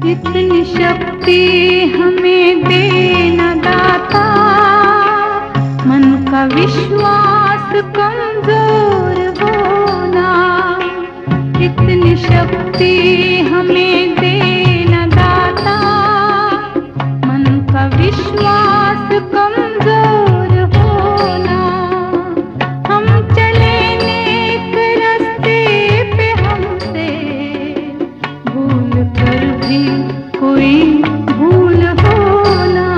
इतनी शक्ति हमें देना दाता, मन का विश्वास कमजोर होना। इतनी शक्ति हमें देना दाता, मन का विश्वास कमजोर होना। हम चले नेक रास्ते पे, हमसे भूल कर भी कोई भूल होना।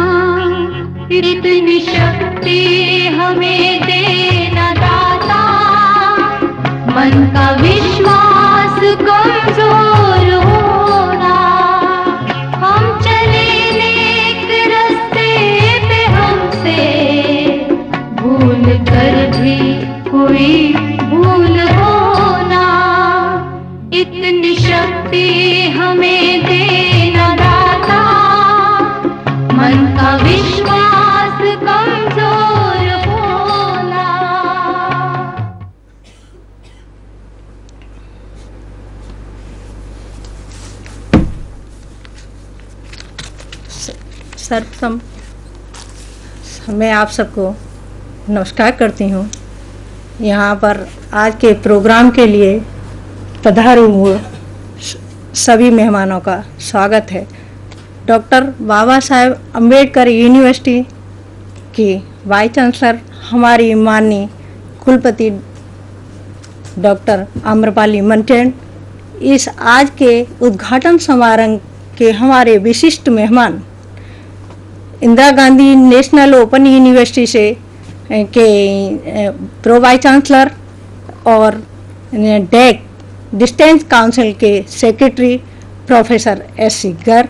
इतनी शक्ति हमें देना दाता, मन का विश्वास कमजोर होना। हम चले नेक रास्ते पे, हमसे भूल कर भी कोई भूल होना। इतनी शक्ति हमें देना दाता, मन का विश्वास कमजोर होना। सर्वप्रथम मैं आप सबको नमस्कार करती हूँ। यहाँ पर आज के प्रोग्राम के लिए पधारे हुए सभी मेहमानों का स्वागत है। डॉक्टर बाबा साहेब अम्बेडकर यूनिवर्सिटी की वाइस चांसलर हमारी माननीय कुलपति डॉक्टर आम्रपाली मनचंद, इस आज के उद्घाटन समारोह के हमारे विशिष्ट मेहमान Indira Gandhi national open university से के प्रो वाइस चांसलर और डेक डिस्टेंस काउंसिल के secretary professor S.C. Garg,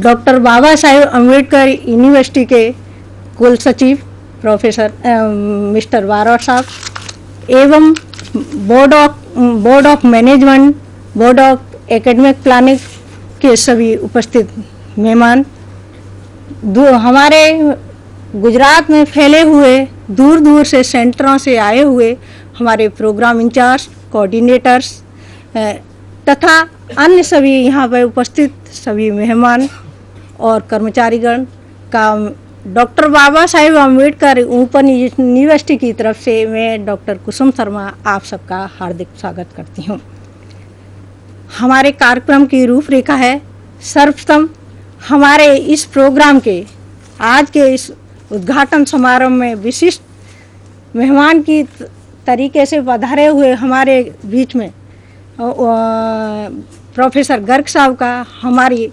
doctor Baba Saheb Ambedkar university के कुल सचिव प्रोफेसर मिस्टर बारोट साहब, एवं board of management, board of academic planning के सभी उपस्थित मेहमान, हमारे गुजरात में फैले हुए दूर दूर से सेंटरों से आए हुए हमारे प्रोग्राम इंचार्ज, कोऑर्डिनेटर्स तथा अन्य सभी यहाँ पर उपस्थित सभी मेहमान और कर्मचारीगण का doctor Baba Saheb Ambedkar open university की तरफ से मैं डॉक्टर कुसुम शर्मा आप सबका हार्दिक स्वागत करती हूँ। हमारे कार्यक्रम की रूपरेखा है। सर्वप्रथम हमारे इस प्रोग्राम के आज के इस उद्घाटन समारोह में विशिष्ट मेहमान की तरीके से पधारे हुए हमारे बीच में प्रोफेसर गर्ग साहब का हमारी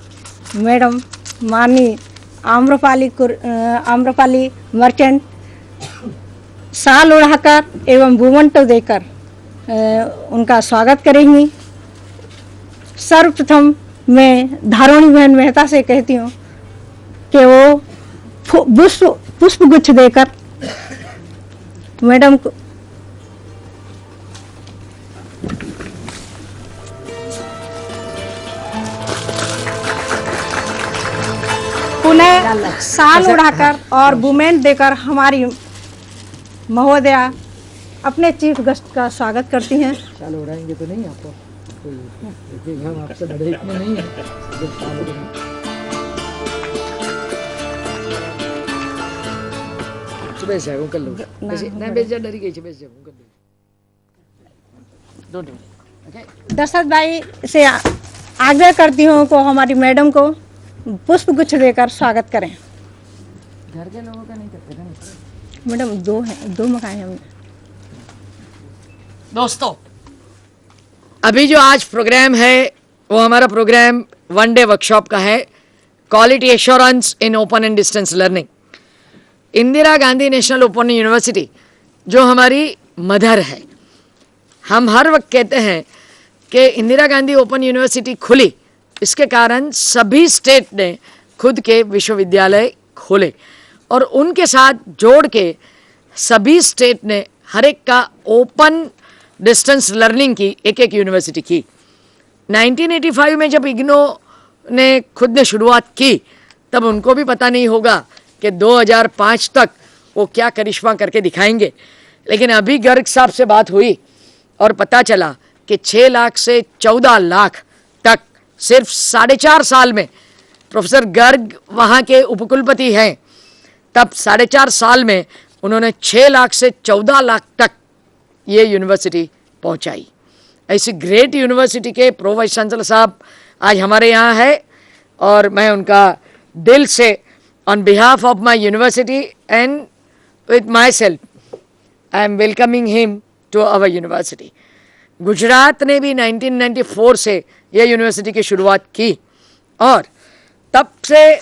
मैडम माननीय आम्रपाली मर्चेंट शाल उड़ाकर एवं बुमंटो देकर उनका स्वागत करेंगी। सर्वप्रथम मैं धारोणी बहन मेहता से कहती हूँ कि वो पुष्पगुच्छ देकर मैडम को पुनः शाल उड़ाकर और बुमेंट देकर हमारी महोदया अपने चीफ गेस्ट का स्वागत करती हैं। शाल उड़ाएंगे तो नहीं आपको कोई, हम आपसे बड़े इतने नहीं हैं जब शाल उड़ाएंगे। बेच जाए कर लो ना, बेच जा, डरी गई बेच जाए कर लो। दशरथ भाई से आग्रह करती हूँ को हमारी मैडम को पुष्प गुच्छ देकर स्वागत करें। घर के लोगों का नहीं करते ना मैडम, दो मकान हैं हमने। दोस्तों, अभी जो आज प्रोग्राम है वो हमारा प्रोग्राम वन डे वर्कशॉप का है, quality assurance in open and distance learning. Indira Gandhi national open university जो हमारी मदर है, हम हर वक्त कहते हैं कि इंदिरा गांधी ओपन यूनिवर्सिटी खुली, इसके कारण सभी स्टेट ने खुद के विश्वविद्यालय खोले और उनके साथ जोड़ के सभी स्टेट ने हर एक का ओपन डिस्टेंस लर्निंग की एक एक यूनिवर्सिटी की। 1985 में जब इग्नो ने खुद ने शुरुआत की तब उनको भी पता नहीं होगा कि 2005 तक वो क्या करिश्मा करके दिखाएंगे, लेकिन अभी गर्ग साहब से बात हुई और पता चला कि 6 लाख से 14 लाख तक सिर्फ 4.5 साल में, प्रोफेसर गर्ग वहाँ के उपकुलपति हैं, तब 4.5 साल में उन्होंने 6 लाख से 14 लाख तक ये यूनिवर्सिटी पहुँचाई। ऐसी ग्रेट यूनिवर्सिटी के प्रो वाइस चांसलर साहब आज हमारे यहाँ है और मैं उनका दिल से on behalf of my university and with my self I am welcoming him to our university. Gujarat ने भी 1994 से यह यूनिवर्सिटी की शुरुआत की और तब से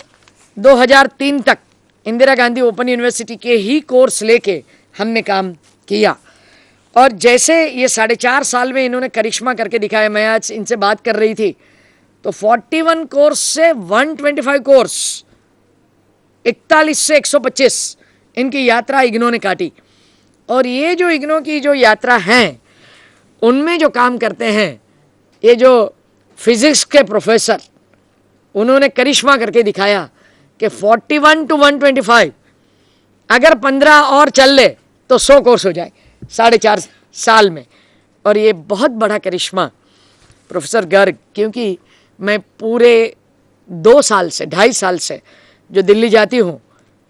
2003 तक इंदिरा गांधी ओपन यूनिवर्सिटी के ही कोर्स लेके हमने काम किया। और जैसे ये 4.5 साल में इन्होंने करिश्मा करके दिखाया, मैं आज इनसे बात कर रही थी तो 41 कोर्स से 125 कोर्स, 41 से 125 इनकी यात्रा इग्नो ने काटी। और ये जो इग्नो की जो यात्रा है उनमें जो काम करते हैं, ये जो फिजिक्स के प्रोफेसर, उन्होंने करिश्मा करके दिखाया कि 41 to 125 अगर 15 और चल ले तो 100 कोर्स हो जाए 4.5 साल में। और ये बहुत बड़ा करिश्मा प्रोफेसर गर्ग, क्योंकि मैं पूरे 2 साल से 2.5 साल से जो दिल्ली जाती हूँ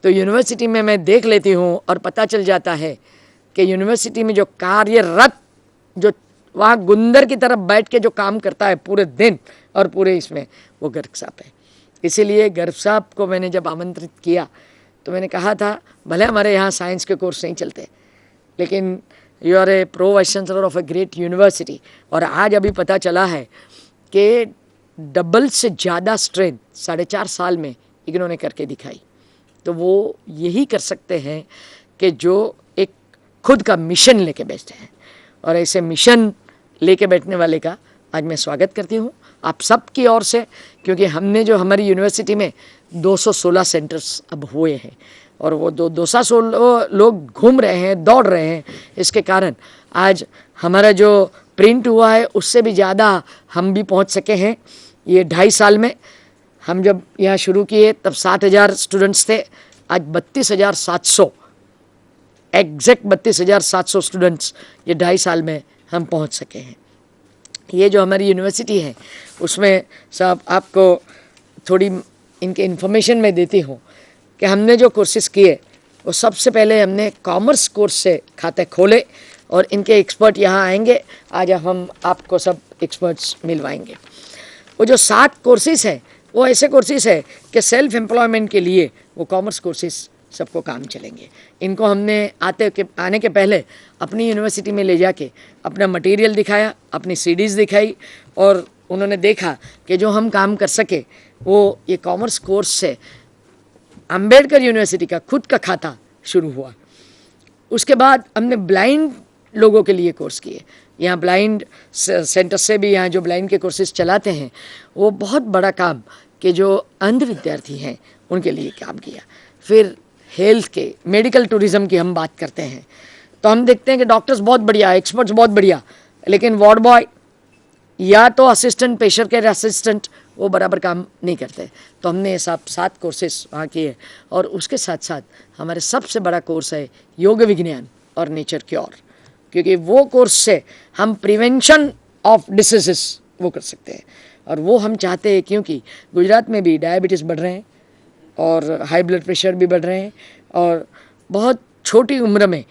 तो यूनिवर्सिटी में मैं देख लेती हूँ और पता चल जाता है कि यूनिवर्सिटी में जो कार्यरत, जो वहाँ गुंदर की तरफ बैठ के जो काम करता है पूरे दिन और पूरे इसमें, वो गर्ग साहब है। इसीलिए गर्ग साहब को मैंने जब आमंत्रित किया तो मैंने कहा था भले हमारे यहाँ साइंस के कोर्स नहीं चलते, लेकिन you are a pro vice chancellor of a great university. और आज अभी पता चला है कि डबल से ज़्यादा स्ट्रेंथ 4.5 साल में इग्नो ने करके दिखाई। तो वो यही कर सकते हैं कि जो एक खुद का मिशन लेके बैठते हैं, और ऐसे मिशन लेके बैठने वाले का आज मैं स्वागत करती हूँ आप सब की ओर से, क्योंकि हमने जो हमारी यूनिवर्सिटी में 216 सेंटर्स अब हुए हैं और वो 216 लोग घूम रहे हैं, दौड़ रहे हैं। इसके कारण आज हमारा जो प्रिंट हुआ है उससे भी ज़्यादा हम भी पहुँच सके हैं। ये 2.5 साल में हम जब यहाँ शुरू किए तब 7,000 स्टूडेंट्स थे, आज 32,700, एग्जैक्ट 32,700 स्टूडेंट्स ये 2.5 साल में हम पहुँच सके हैं। ये जो हमारी यूनिवर्सिटी है उसमें सब आपको थोड़ी इनके इन्फॉर्मेशन मैं देती हूँ कि हमने जो कोर्सेज़ किए वो सबसे पहले हमने कॉमर्स कोर्स से खाते खोले और इनके एक्सपर्ट यहाँ आएंगे। आज हम आपको सब एक्सपर्ट्स मिलवाएंगे। वो जो 7 कोर्सेज़ हैं वो ऐसे कोर्सेज़ है कि सेल्फ एम्प्लॉयमेंट के लिए वो कॉमर्स कोर्सेज़ सबको काम चलेंगे। इनको हमने आने के पहले अपनी यूनिवर्सिटी में ले जाके अपना मटेरियल दिखाया, अपनी सीडीज़ दिखाई और उन्होंने देखा कि जो हम काम कर सके वो ये कॉमर्स कोर्स से अंबेडकर यूनिवर्सिटी का खुद का खाता शुरू हुआ। उसके बाद हमने ब्लाइंड लोगों के लिए कोर्स किए। यहाँ ब्लाइंड सेंटर से भी यहाँ जो ब्लाइंड के कोर्सेज चलाते हैं वो बहुत बड़ा काम कि जो अंध विद्यार्थी हैं उनके लिए काम किया। फिर हेल्थ के, मेडिकल टूरिज़्म की हम बात करते हैं तो हम देखते हैं कि डॉक्टर्स बहुत बढ़िया, एक्सपर्ट्स बहुत बढ़िया, लेकिन वार्ड बॉय या तो असिस्टेंट, पेशेंट केयर असिस्टेंट वो बराबर काम नहीं करते। तो हमने ये सब 7 कोर्सेज वहाँ किए और उसके साथ साथ हमारे सबसे बड़ा कोर्स है योग विज्ञान और नेचर क्योर, क्योंकि वो कोर्स से हम प्रिवेंशन ऑफ डिसीजेस वो कर सकते हैं। और वो हम चाहते हैं क्योंकि गुजरात में भी डायबिटीज़ बढ़ रहे हैं और हाई ब्लड प्रेशर भी बढ़ रहे हैं और बहुत छोटी उम्र में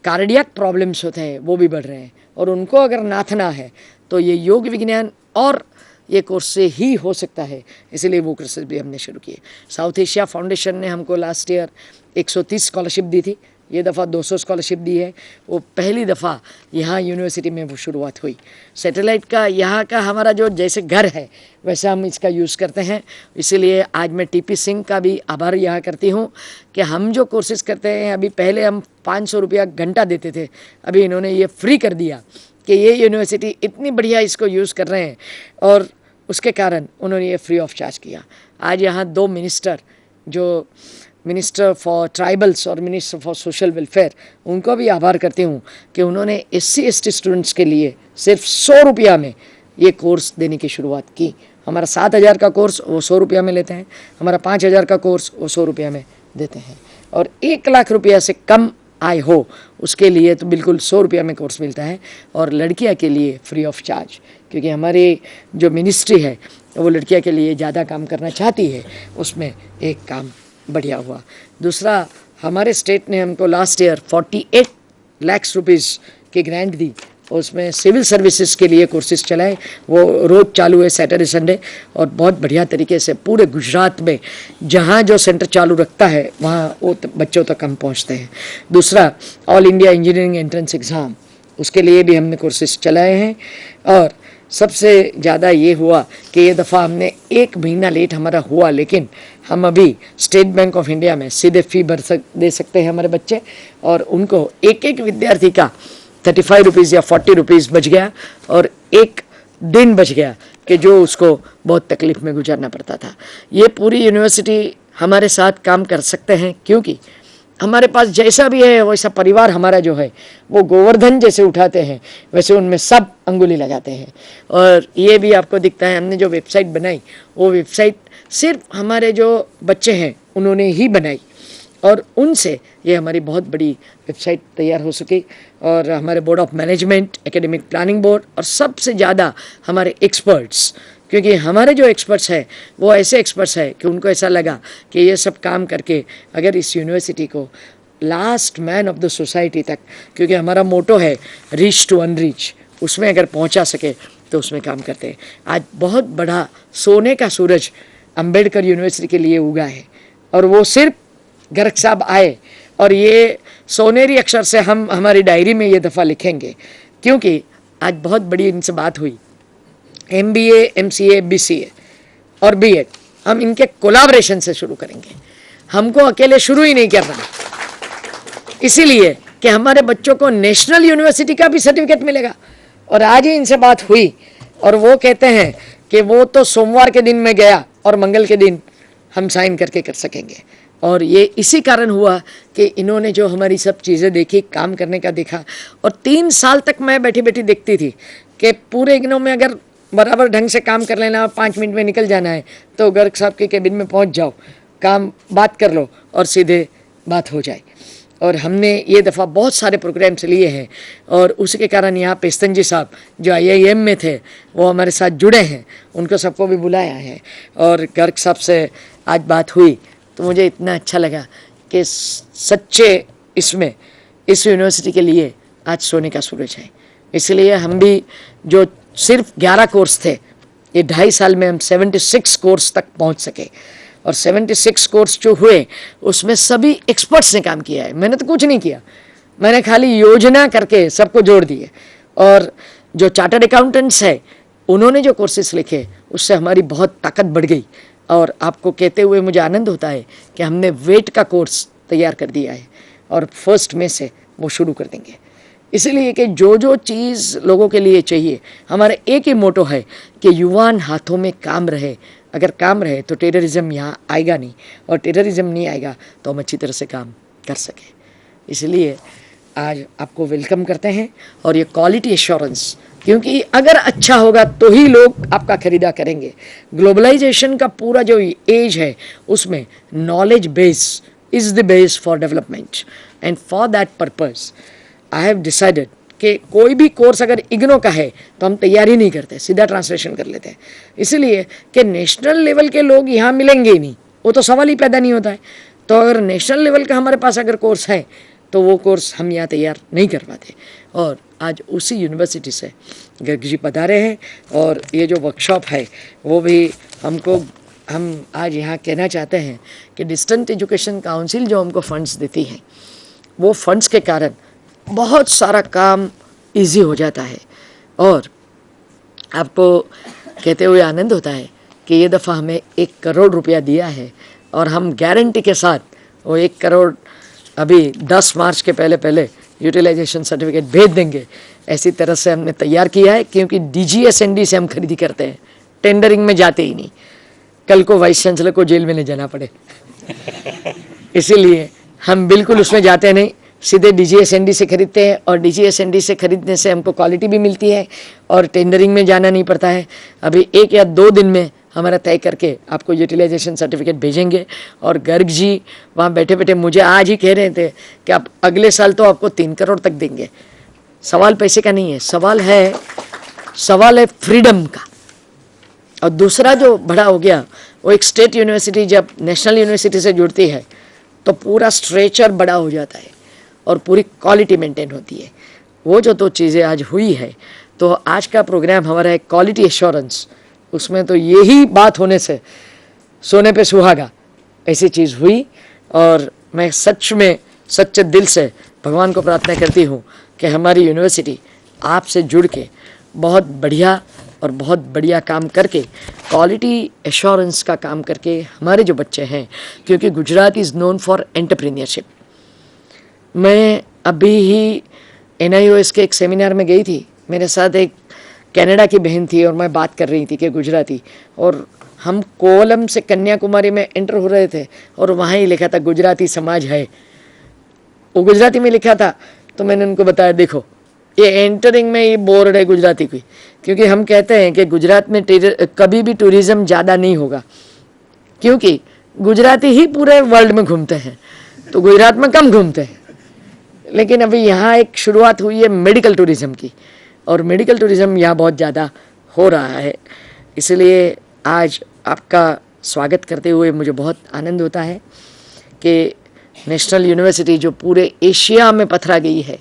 कार्डियक प्रॉब्लम्स होते हैं वो भी बढ़ रहे हैं, और उनको अगर नाथना है तो ये योग विज्ञान और ये कोर्स से ही हो सकता है। इसीलिए वो कोर्सेज भी हमने शुरू किए। साउथ एशिया फाउंडेशन ने हमको लास्ट ईयर 130 स्कॉलरशिप दी थी ये दफ़ा 200 स्कॉलरशिप दी है। वो पहली दफ़ा यहाँ यूनिवर्सिटी में वो शुरुआत हुई। सैटेलाइट का यहाँ का हमारा जो जैसे घर है वैसे हम इसका यूज़ करते हैं। इसीलिए आज मैं टीपी सिंह का भी आभार यहाँ करती हूँ कि हम जो कोर्सेज़ करते हैं, अभी पहले हम 500 रुपया घंटा देते थे, अभी इन्होंने ये फ्री कर दिया कि ये यूनिवर्सिटी इतनी बढ़िया इसको यूज़ कर रहे हैं और उसके कारण उन्होंने ये फ्री ऑफ चार्ज किया। आज यहाँ 2 मिनिस्टर, जो मिनिस्टर फॉर ट्राइबल्स और मिनिस्टर फॉर सोशल वेलफेयर, उनको भी आभार करती हूँ कि उन्होंने SC/ST स्टूडेंट्स के लिए सिर्फ 100 रुपया में ये कोर्स देने की शुरुआत की। हमारा 7,000 का कोर्स वो 100 रुपया में लेते हैं, हमारा 5,000 का कोर्स वो 100 रुपया में देते हैं। और 1 लाख रुपया से कम आय हो उसके लिए तो बिल्कुल 100 रुपया में कोर्स मिलता है, और लड़कियां के लिए फ्री ऑफ चार्ज, क्योंकि हमारी जो मिनिस्ट्री है वो लड़कियां के लिए ज़्यादा काम करना चाहती है। उसमें एक काम बढ़िया हुआ। दूसरा, हमारे स्टेट ने हमको लास्ट ईयर 48 लाख रुपीज़ की ग्रांट दी, उसमें सिविल सर्विसेज के लिए कोर्सेज चलाए। वो रोज़ चालू है सैटरडे संडे, और बहुत बढ़िया तरीके से पूरे गुजरात में जहाँ जो सेंटर चालू रखता है वहाँ वो बच्चों तक हम पहुँचते हैं। दूसरा, all India engineering entrance exam, उसके लिए भी हमने कोर्सेज चलाए हैं। और सबसे ज़्यादा ये हुआ कि ये दफ़ा हमने 1 महीना लेट हमारा हुआ, लेकिन हम अभी स्टेट बैंक ऑफ इंडिया में सीधे फ़ी दे सकते हैं हमारे बच्चे, और उनको एक विद्यार्थी का 35 रुपीज़ या 40 रुपीज़ बच गया, और 1 दिन बच गया कि जो उसको बहुत तकलीफ़ में गुजारना पड़ता था। ये पूरी यूनिवर्सिटी हमारे साथ काम कर सकते हैं, क्योंकि हमारे पास जैसा भी है वैसा परिवार हमारा जो है वो गोवर्धन जैसे उठाते हैं वैसे उनमें सब अंगुली लगाते हैं। और ये भी आपको दिखता है, हमने जो वेबसाइट बनाई वो वेबसाइट सिर्फ हमारे जो बच्चे हैं उन्होंने ही बनाई, और उनसे ये हमारी बहुत बड़ी वेबसाइट तैयार हो सकी। और हमारे board of management, academic planning board, और सबसे ज़्यादा हमारे एक्सपर्ट्स, क्योंकि हमारे जो एक्सपर्ट्स हैं वो ऐसे एक्सपर्ट्स हैं कि उनको ऐसा लगा कि ये सब काम करके अगर इस यूनिवर्सिटी को last man of the society तक, क्योंकि हमारा मोटो है रीच टू अनरीच, उसमें अगर पहुंचा सके तो उसमें काम करते हैं। आज बहुत बड़ा सोने का सूरज अंबेडकर यूनिवर्सिटी के लिए उगा है, और वो सिर्फ गर्ग साहब आए, और ये सोनेरी अक्षर से हम हमारी डायरी में ये दफ़ा लिखेंगे, क्योंकि आज बहुत बड़ी इनसे बात हुई। MBA, MCA, BCA और B.Ed हम इनके कोलाब्रेशन से शुरू करेंगे। हमको अकेले शुरू ही नहीं करना, इसीलिए कि हमारे बच्चों को नेशनल यूनिवर्सिटी का भी सर्टिफिकेट मिलेगा। और आज ही इनसे बात हुई, और वो कहते हैं कि वो तो सोमवार के दिन में गया और मंगल के दिन हम साइन करके कर सकेंगे। और ये इसी कारण हुआ कि इन्होंने जो हमारी सब चीज़ें देखी, काम करने का देखा। और 3 साल तक मैं बैठी बैठी देखती थी कि पूरे इग्नो में अगर बराबर ढंग से काम कर लेना, 5 मिनट में निकल जाना है, तो गर्ग साहब के केबिन में पहुंच जाओ, काम बात कर लो और सीधे बात हो जाए। और हमने ये दफ़ा बहुत सारे प्रोग्राम्स लिए हैं, और उसके कारण यहाँ पेस्तन जी साहब जो IIM में थे वो हमारे साथ जुड़े हैं, उनको सबको भी बुलाया है। और गर्ग साहब से आज बात हुई तो मुझे इतना अच्छा लगा कि सच्चे इसमें इस यूनिवर्सिटी के लिए आज सोने का सूरज है। इसलिए हम भी जो सिर्फ 11 कोर्स थे, ये 2.5 साल में हम 76 कोर्स तक पहुंच सके। और 76 कोर्स जो हुए उसमें सभी एक्सपर्ट्स ने काम किया है। मैंने तो कुछ नहीं किया, मैंने खाली योजना करके सबको जोड़ दिए। और जो चार्टर्ड अकाउंटेंट्स है उन्होंने जो कोर्सेज लिखे उससे हमारी बहुत ताकत बढ़ गई। और आपको कहते हुए मुझे आनंद होता है कि हमने वेट का कोर्स तैयार कर दिया है, और 1 मई से वो शुरू कर देंगे। इसलिए कि जो जो चीज़ लोगों के लिए चाहिए, हमारा एक ही मोटो है कि युवान हाथों में काम रहे। अगर काम रहे तो टेररिज्म यहाँ आएगा नहीं, और टेररिज्म नहीं आएगा तो हम अच्छी तरह से काम कर सकें। इसलिए आज आपको वेलकम करते हैं। और ये क्वालिटी एश्योरेंस, क्योंकि अगर अच्छा होगा तो ही लोग आपका खरीदा करेंगे। ग्लोबलाइजेशन का पूरा जो एज है उसमें knowledge base is the base for development, and for that purpose I have decided कि कोई भी कोर्स अगर इग्नो का है तो हम तैयारी नहीं करते, सीधा ट्रांसलेशन कर लेते हैं। इसलिए कि नेशनल लेवल के लोग यहाँ मिलेंगे ही नहीं, वो तो सवाल ही पैदा नहीं होता है। तो अगर नेशनल लेवल का हमारे पास अगर कोर्स है तो वो कोर्स हम यहाँ तैयार नहीं कर पाते। और आज उसी यूनिवर्सिटी से गर्ग जी पधारे हैं, और ये जो वर्कशॉप है वो भी हम आज यहाँ कहना चाहते हैं कि डिस्टेंट एजुकेशन काउंसिल जो हमको फंड्स देती है वो फंड्स के कारण बहुत सारा काम इजी हो जाता है। और आपको कहते हुए आनंद होता है कि ये दफ़ा हमें 1 करोड़ रुपया दिया है और हम गारंटी के साथ वो 1 करोड़ अभी 10 मार्च के पहले यूटिलाइजेशन सर्टिफिकेट भेज देंगे। ऐसी तरह से हमने तैयार किया है, क्योंकि DGSND से हम खरीदी करते हैं, टेंडरिंग में जाते ही नहीं, कल को वाइस चांसलर को जेल में ले जाना पड़े। इसीलिए हम बिल्कुल उसमें जाते नहीं, सीधे DGSND से खरीदते हैं। और DGSND से खरीदने से हमको क्वालिटी भी मिलती है और टेंडरिंग में जाना नहीं पड़ता है। अभी 1 या 2 दिन में हमारा तय करके आपको यूटिलाइजेशन सर्टिफिकेट भेजेंगे। और गर्ग जी वहाँ बैठे बैठे मुझे आज ही कह रहे थे कि आप अगले साल तो आपको 3 करोड़ तक देंगे। सवाल पैसे का नहीं है, सवाल है फ्रीडम का। और दूसरा जो बड़ा हो गया, वो एक स्टेट यूनिवर्सिटी जब नेशनल यूनिवर्सिटी से जुड़ती है तो पूरा स्ट्रेचर बड़ा हो जाता है और पूरी क्वालिटी मेंटेन होती है। वो जो 2 चीज़ें आज हुई है, तो आज का प्रोग्राम हमारा है क्वालिटी एश्योरेंस। उसमें तो यही बात होने से सोने पे सुहागा ऐसी चीज़ हुई। और मैं सच में सच्चे दिल से भगवान को प्रार्थना करती हूँ कि हमारी यूनिवर्सिटी आपसे जुड़ के बहुत बढ़िया और बहुत बढ़िया काम करके, क्वालिटी एश्योरेंस का काम करके हमारे जो बच्चे हैं, क्योंकि Gujarat is known for entrepreneurship. मैं अभी ही NIOS के एक सेमिनार में गई थी, मेरे साथ एक कनाडा की बहन थी और मैं बात कर रही थी कि गुजराती, और हम कोलम से कन्याकुमारी में एंटर हो रहे थे और वहाँ ही लिखा था गुजराती समाज है, वो गुजराती में लिखा था। तो मैंने उनको बताया, देखो ये एंटरिंग में ये बोर्ड है गुजराती की, क्योंकि हम कहते हैं कि गुजरात में कभी भी टूरिज़्म ज़्यादा नहीं होगा, क्योंकि गुजराती ही पूरे वर्ल्ड में घूमते हैं, तो गुजरात में कम घूमते हैं। लेकिन अभी यहाँ एक शुरुआत हुई है मेडिकल टूरिज़्म की, और मेडिकल टूरिज़्म यहाँ बहुत ज़्यादा हो रहा है। इसलिए आज आपका स्वागत करते हुए मुझे बहुत आनंद होता है कि नेशनल यूनिवर्सिटी जो पूरे एशिया में पथरा गई है,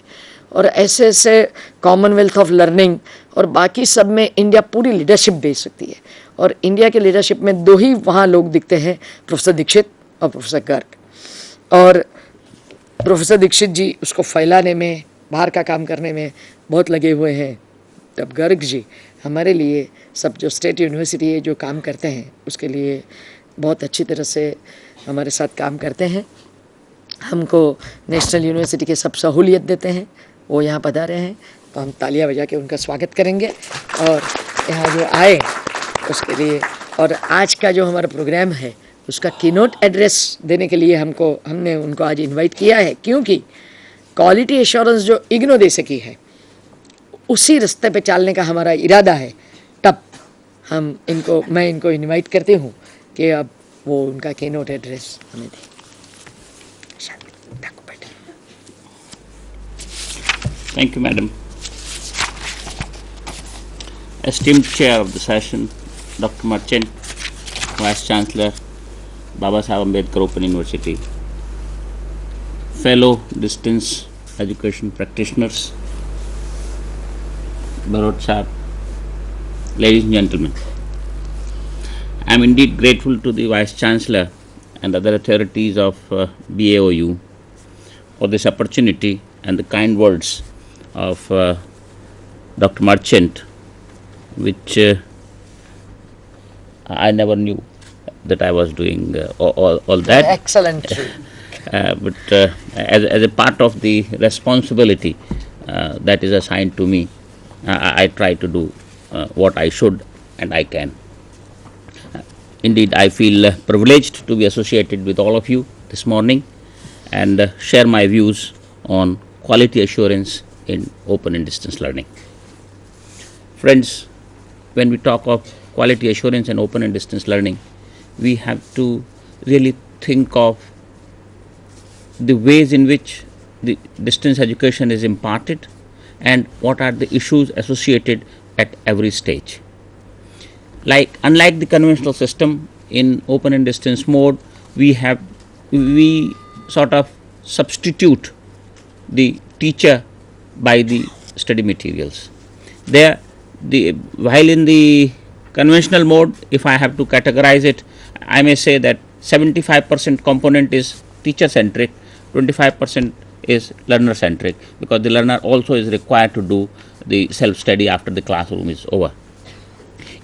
और ऐसे ऐसे कॉमनवेल्थ ऑफ लर्निंग और बाकी सब में इंडिया पूरी लीडरशिप दे सकती है। और इंडिया के लीडरशिप में 2 ही वहाँ लोग दिखते हैं, प्रोफेसर दीक्षित और प्रोफेसर गर्ग। और प्रोफेसर दीक्षित जी उसको फैलाने में, बाहर का काम करने में बहुत लगे हुए हैं। तब गर्ग जी हमारे लिए सब जो स्टेट यूनिवर्सिटी है जो काम करते हैं उसके लिए बहुत अच्छी तरह से हमारे साथ काम करते हैं। हमको नेशनल यूनिवर्सिटी के सब सहूलियत देते हैं। वो यहाँ पधारे हैं तो हम तालियां बजा के उनका स्वागत करेंगे और यहाँ जो आए उसके लिए। और आज का जो हमारा प्रोग्राम है उसका कीनोट एड्रेस देने के लिए हमने उनको आज इनवाइट किया है, क्योंकि क्वालिटी एश्योरेंस जो इग्नो दे सकी है उसी रास्ते पे चलने का हमारा इरादा है। तब मैं इनको इनवाइट करती हूँ कि अब वो उनका कीनोट एड्रेस हमें दें। Thank you, Madam. Esteemed Chair of the session, Dr. Marchant, Vice Chancellor, Baba Saheb Ambedkar Open University, fellow distance education practitioners, Barot Saheb, ladies and gentlemen, I am indeed grateful to the Vice Chancellor and other authorities of BAOU for this opportunity and the kind words of Dr. Marchant, which I never knew that I was doing all that. Excellent. But as a part of the responsibility that is assigned to me, I try to do what I should and I can. Indeed, I feel privileged to be associated with all of you this morning and share my views on quality assurance in open and distance learning. Friends, when we talk of quality assurance in open and distance learning, we have to really think of the ways in which the distance education is imparted and what are the issues associated at every stage. Unlike the conventional system, in open and distance mode, we sort of substitute the teacher by the study materials. While in the conventional mode, if I have to categorize it, I may say that 75% component is teacher centric, 25% is learner centric, because the learner also is required to do the self study after the classroom is over.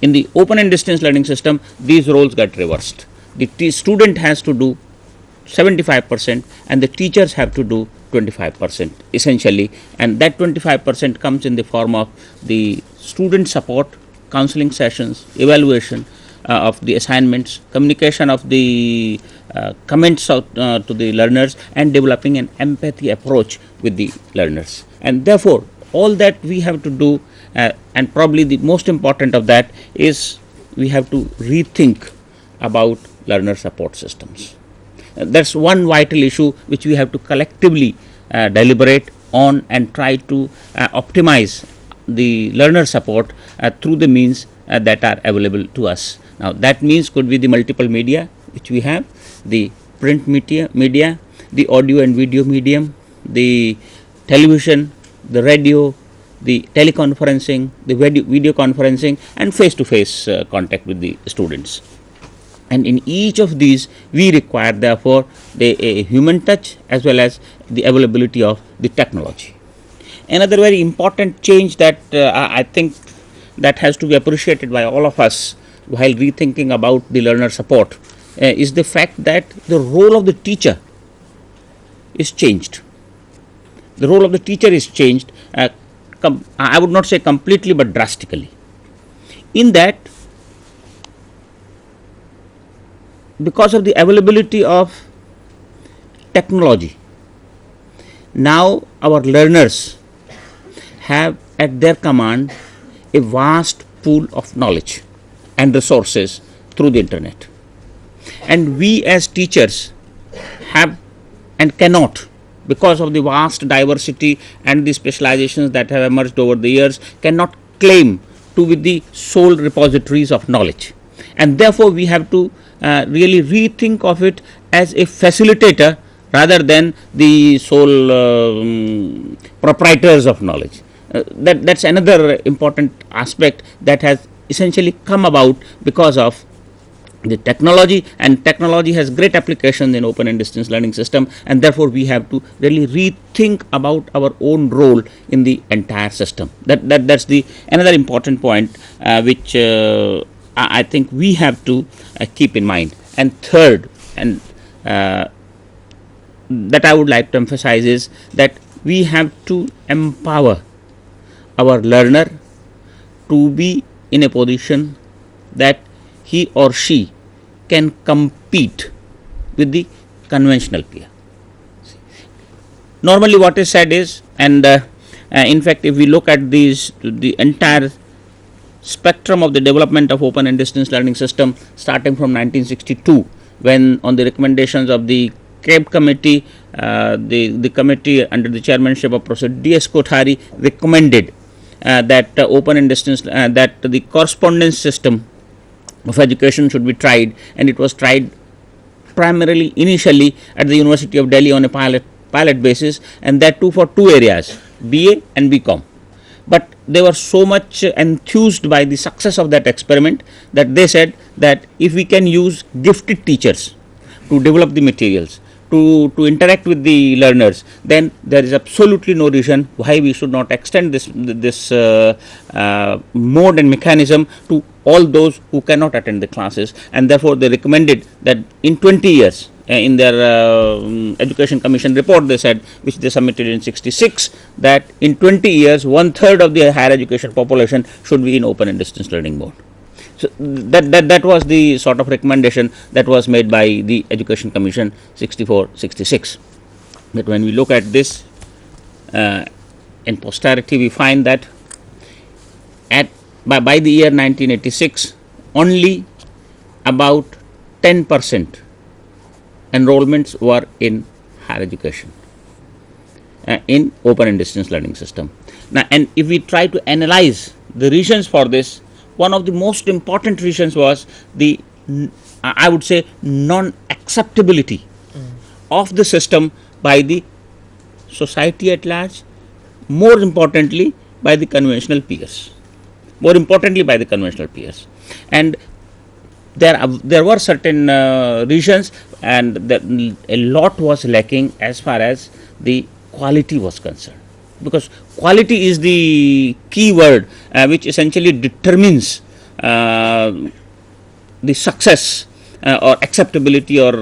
In the open and distance learning system, these roles get reversed. The student has to do 75% and the teachers have to do 25% essentially, and that 25% comes in the form of the student support, counseling sessions, evaluation of the assignments, communication of the comments to the learners, and developing an empathy approach with the learners. And therefore, all that we have to do, and probably the most important of that is we have to rethink about learner support systems. That's one vital issue which we have to collectively deliberate on and try to optimize the learner support through the means that are available to us. Now, that means could be the multiple media which we have, the print media, the audio and video medium, the television, the radio, the teleconferencing, the video conferencing, and face-to-face contact with the students. And in each of these, we require therefore a human touch as well as the availability of the technology. Another very important change that I think that has to be appreciated by all of us while rethinking about the learner support is the fact that the role of the teacher is changed. The role of the teacher is changed, I would not say completely, but drastically. In that, because of the availability of technology, now our learners have at their command a vast pool of knowledge and resources through the internet. And we as teachers have and cannot, because of the vast diversity and the specializations that have emerged over the years, cannot claim to be the sole repositories of knowledge. And therefore, we have to really rethink of it as a facilitator rather than the sole proprietors of knowledge. That's another important aspect that has essentially come about because of the technology, and technology has great applications in open and distance learning system, and therefore we have to really rethink about our own role in the entire system. That's the another important point which I think we have to keep in mind. And third, and that I would like to emphasize, is that we have to empower our learner to be in a position that he or she can compete with the conventional peer. Normally what is said is, and in fact if we look at the entire spectrum of the development of open and distance learning system starting from 1962, when on the recommendations of the CABE committee, the committee under the chairmanship of Professor D.S. Kothari recommended that open and distance, that the correspondence system of education should be tried, and it was tried primarily initially at the University of Delhi on a pilot basis, and that too for two areas, BA and BCom. But they were so much enthused by the success of that experiment that they said that if we can use gifted teachers to develop the materials, to interact with the learners, then there is absolutely no reason why we should not extend this mode and mechanism to all those who cannot attend the classes. And therefore they recommended that in 20 years, in their Education Commission report they said, which they submitted in 66, that in 20 years 1/3 of the higher education population should be in open and distance learning mode. So that was the sort of recommendation that was made by the Education Commission 64-66. But when we look at this in posterity, we find that by the year 1986, only about 10% enrollments were in higher education in open and distance learning system. Now, and if we try to analyze the reasons for this, one of the most important reasons was the, I would say, non-acceptability of the system by the society at large, more importantly by the conventional peers. And there were certain reasons, and a lot was lacking as far as the quality was concerned, because quality is the key word which essentially determines the success or acceptability or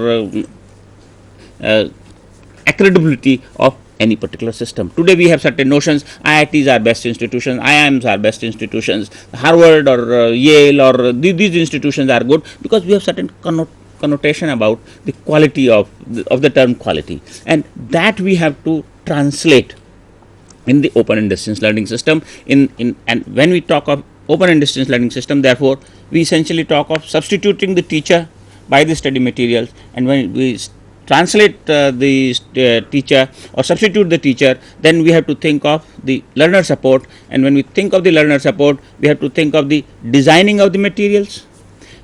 accreditability of any particular system. Today we have certain notions. IITs are best institutions, IIMs are best institutions, Harvard or Yale or these institutions are good because we have certain connotation about the quality of the term quality, and that we have to translate in the open and distance learning system. And when we talk of open and distance learning system, therefore we essentially talk of substituting the teacher by the study materials, and when we translate the teacher or substitute the teacher, then we have to think of the learner support, and when we think of the learner support, we have to think of the designing of the materials,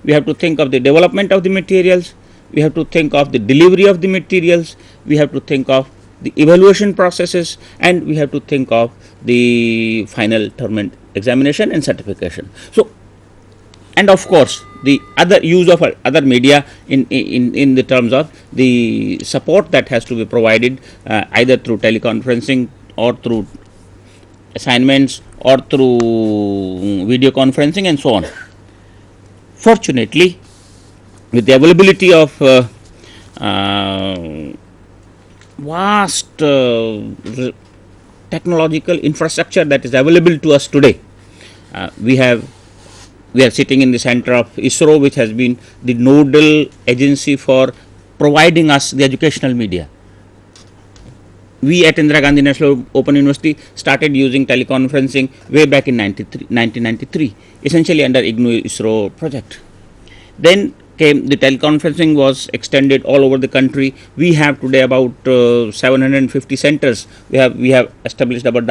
we have to think of the development of the materials, we have to think of the delivery of the materials, we have to think of the evaluation processes, and we have to think of the final term examination and certification. So, and of course the other use of other media in the terms of the support that has to be provided either through teleconferencing or through assignments or through video conferencing and so on. Fortunately, with the availability of vast technological infrastructure that is available to us today, we are sitting in the center of ISRO, which has been the nodal agency for providing us the educational media. We at Indira Gandhi National Open University started using teleconferencing way back in 1993, essentially under IGNOU ISRO project. Then came the teleconferencing was extended all over the country. We have today about 750 centers. We have established our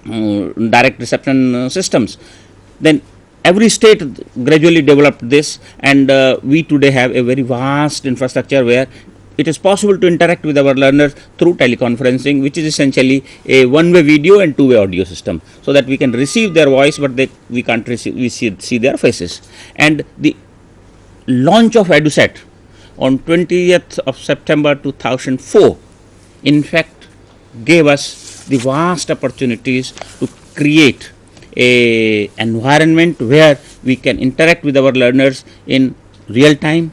direct reception systems. Then every state gradually developed this, and we today have a very vast infrastructure where it is possible to interact with our learners through teleconferencing, which is essentially a one-way video and two-way audio system, so that we can receive their voice, but we can't see their faces. And the launch of EduSat on 20th of September 2004, in fact, gave us the vast opportunities to create a environment where we can interact with our learners in real time,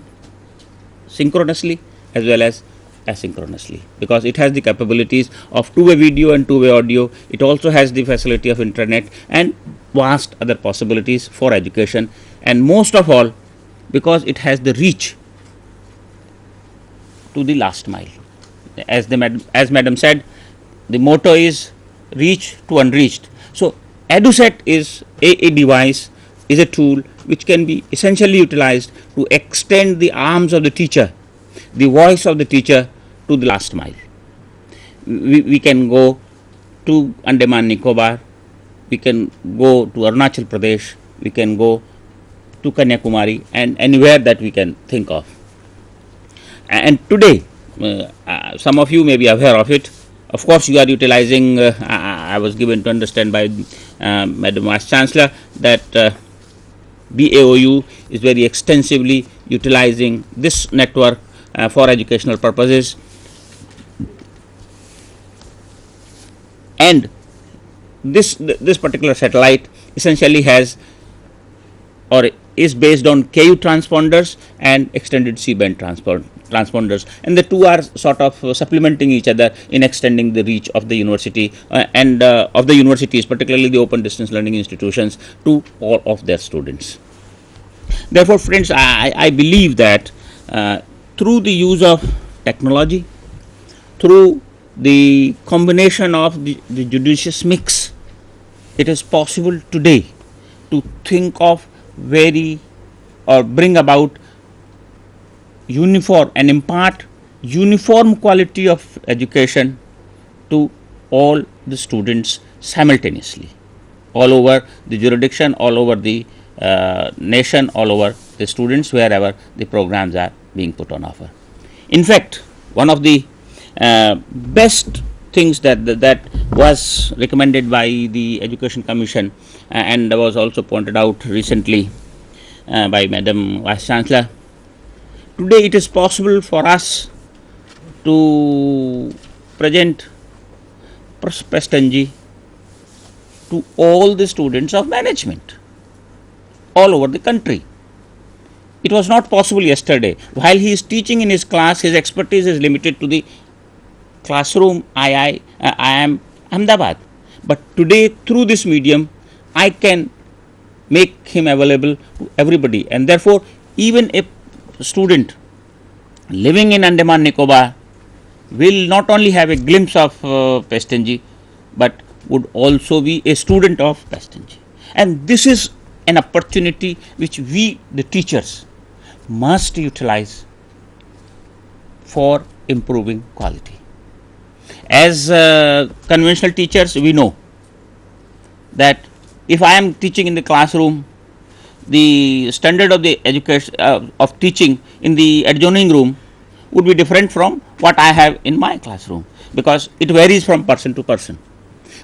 synchronously as well as asynchronously, because it has the capabilities of two-way video and two-way audio. It also has the facility of internet and vast other possibilities for education, and most of all because it has the reach to the last mile. As madam said, the motto is reach to unreached. So EduSat is a device, is a tool which can be essentially utilized to extend the arms of the teacher, the voice of the teacher, to the last mile. We can go to Andaman Nicobar, we can go to Arunachal Pradesh, we can go to Kanyakumari, and anywhere that we can think of. And today, some of you may be aware of it. Of course, you are utilizing, I was given to understand by Madam Vice Chancellor that BAOU is very extensively utilizing this network for educational purposes, and this particular satellite essentially has or is based on KU transponders and extended C-band transponders, and the two are sort of supplementing each other in extending the reach of the university and of the universities, particularly the open distance learning institutions, to all of their students. Therefore, friends, I believe that through the use of technology, through the combination of the judicious mix, it is possible today to think of bring about uniform and impart uniform quality of education to all the students simultaneously, all over the jurisdiction, all over the nation, all over the students, wherever the programs are being put on offer. In fact, one of the best things that was recommended by the Education Commission and was also pointed out recently by Madam Vice Chancellor, today it is possible for us to present Prestanji to all the students of management all over the country. It was not possible yesterday. While he is teaching in his class, his expertise is limited to the classroom IIM Ahmedabad. But today, through this medium, I can make him available to everybody, and therefore, even a student living in Andaman Nicobar will not only have a glimpse of Prestanji, but would also be a student of Prestanji. And this is an opportunity which we, the teachers, must utilize for improving quality. As conventional teachers, we know that if I am teaching in the classroom, the standard of the education of teaching in the adjoining room would be different from what I have in my classroom, because it varies from person to person.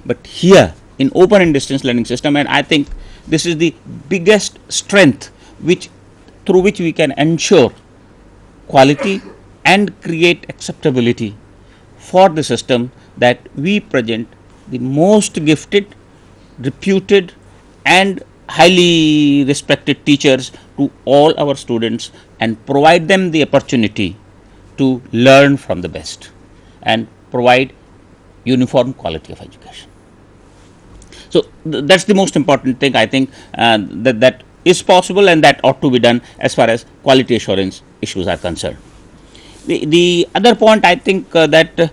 But here in open and distance learning system, and I think this is the biggest strength through which we can ensure quality and create acceptability for the system, that we present the most gifted, reputed and highly respected teachers to all our students and provide them the opportunity to learn from the best and provide uniform quality of education. So that's the most important thing, I think, that is possible and that ought to be done as far as quality assurance issues are concerned. The other point, I think, that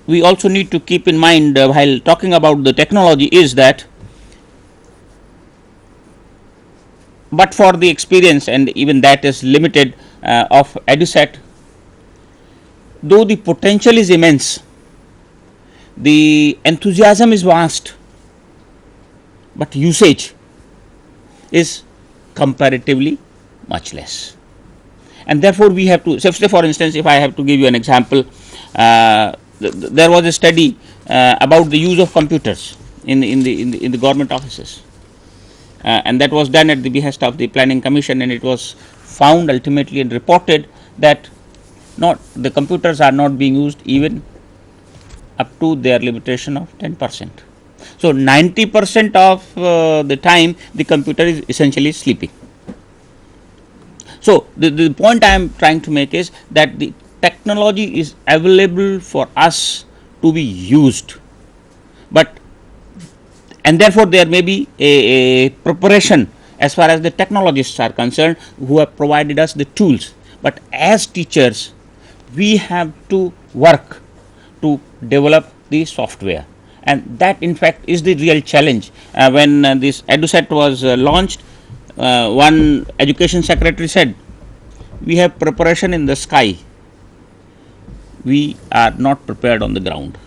we also need to keep in mind while talking about the technology is that, but for the experience, and even that is limited, of EduSat, though the potential is immense, the enthusiasm is vast, but usage is comparatively much less. And therefore, we have to, say for instance, if I have to give you an example, there was a study about the use of computers in the government offices, and that was done at the behest of the Planning Commission, and it was found ultimately and reported that the computers are not being used even up to their limitation of 10%. So 90% of the time the computer is essentially sleeping. So the point I am trying to make is that the technology is available for us to be used, and therefore there may be a preparation as far as the technologists are concerned who have provided us the tools, but as teachers we have to work to develop the software, and that in fact is the real challenge. When this EduSat was launched, one education secretary said, we have preparation in the sky, we are not prepared on the ground.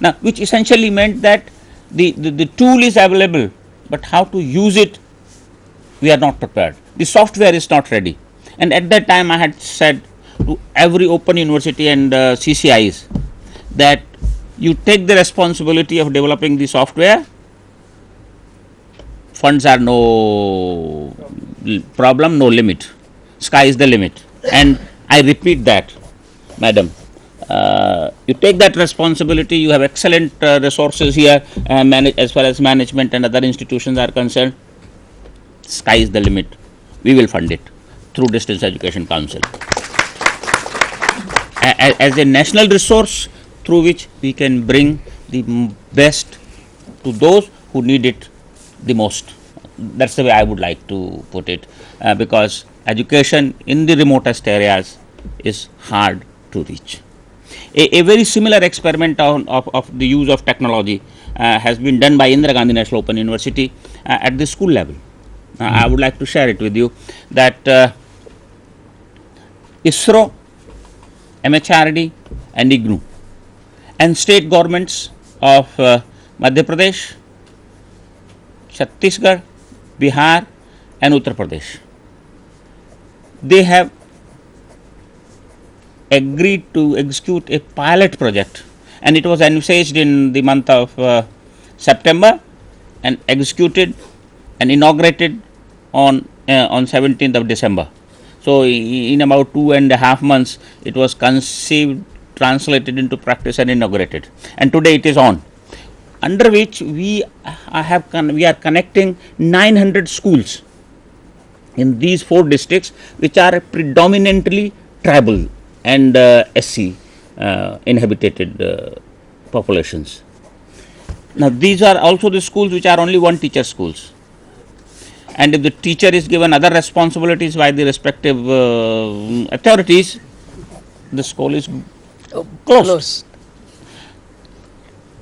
Now, which essentially meant that the tool is available, but how to use it, we are not prepared. The software is not ready. And at that time I had said to every open university and CCIs that you take the responsibility of developing the software, funds are no problem, no limit, sky is the limit. And I repeat that, madam, you take that responsibility, you have excellent resources here, as far as management and other institutions are concerned, sky is the limit, we will fund it through Distance Education Council as a national resource through which we can bring the best to those who need it the most. That's the way I would like to put it, because education in the remotest areas is hard to reach. A very similar experiment of the use of technology has been done by Indira Gandhi National Open University at the school level. I would like to share it with you that ISRO, MHRD and IGNOU and state governments of Madhya Pradesh, Chhattisgarh, Bihar and Uttar Pradesh, they have agreed to execute a pilot project, and it was envisaged in the month of September and executed and inaugurated on 17th of December. So in about 2.5 months it was conceived translated into practice and inaugurated, and today it is on, under which we are connecting 900 schools in these 4 districts, which are predominantly tribal and SC inhabited populations. Now, these are also the schools which are only one teacher schools, and if the teacher is given other responsibilities by the respective authorities, the school is closed.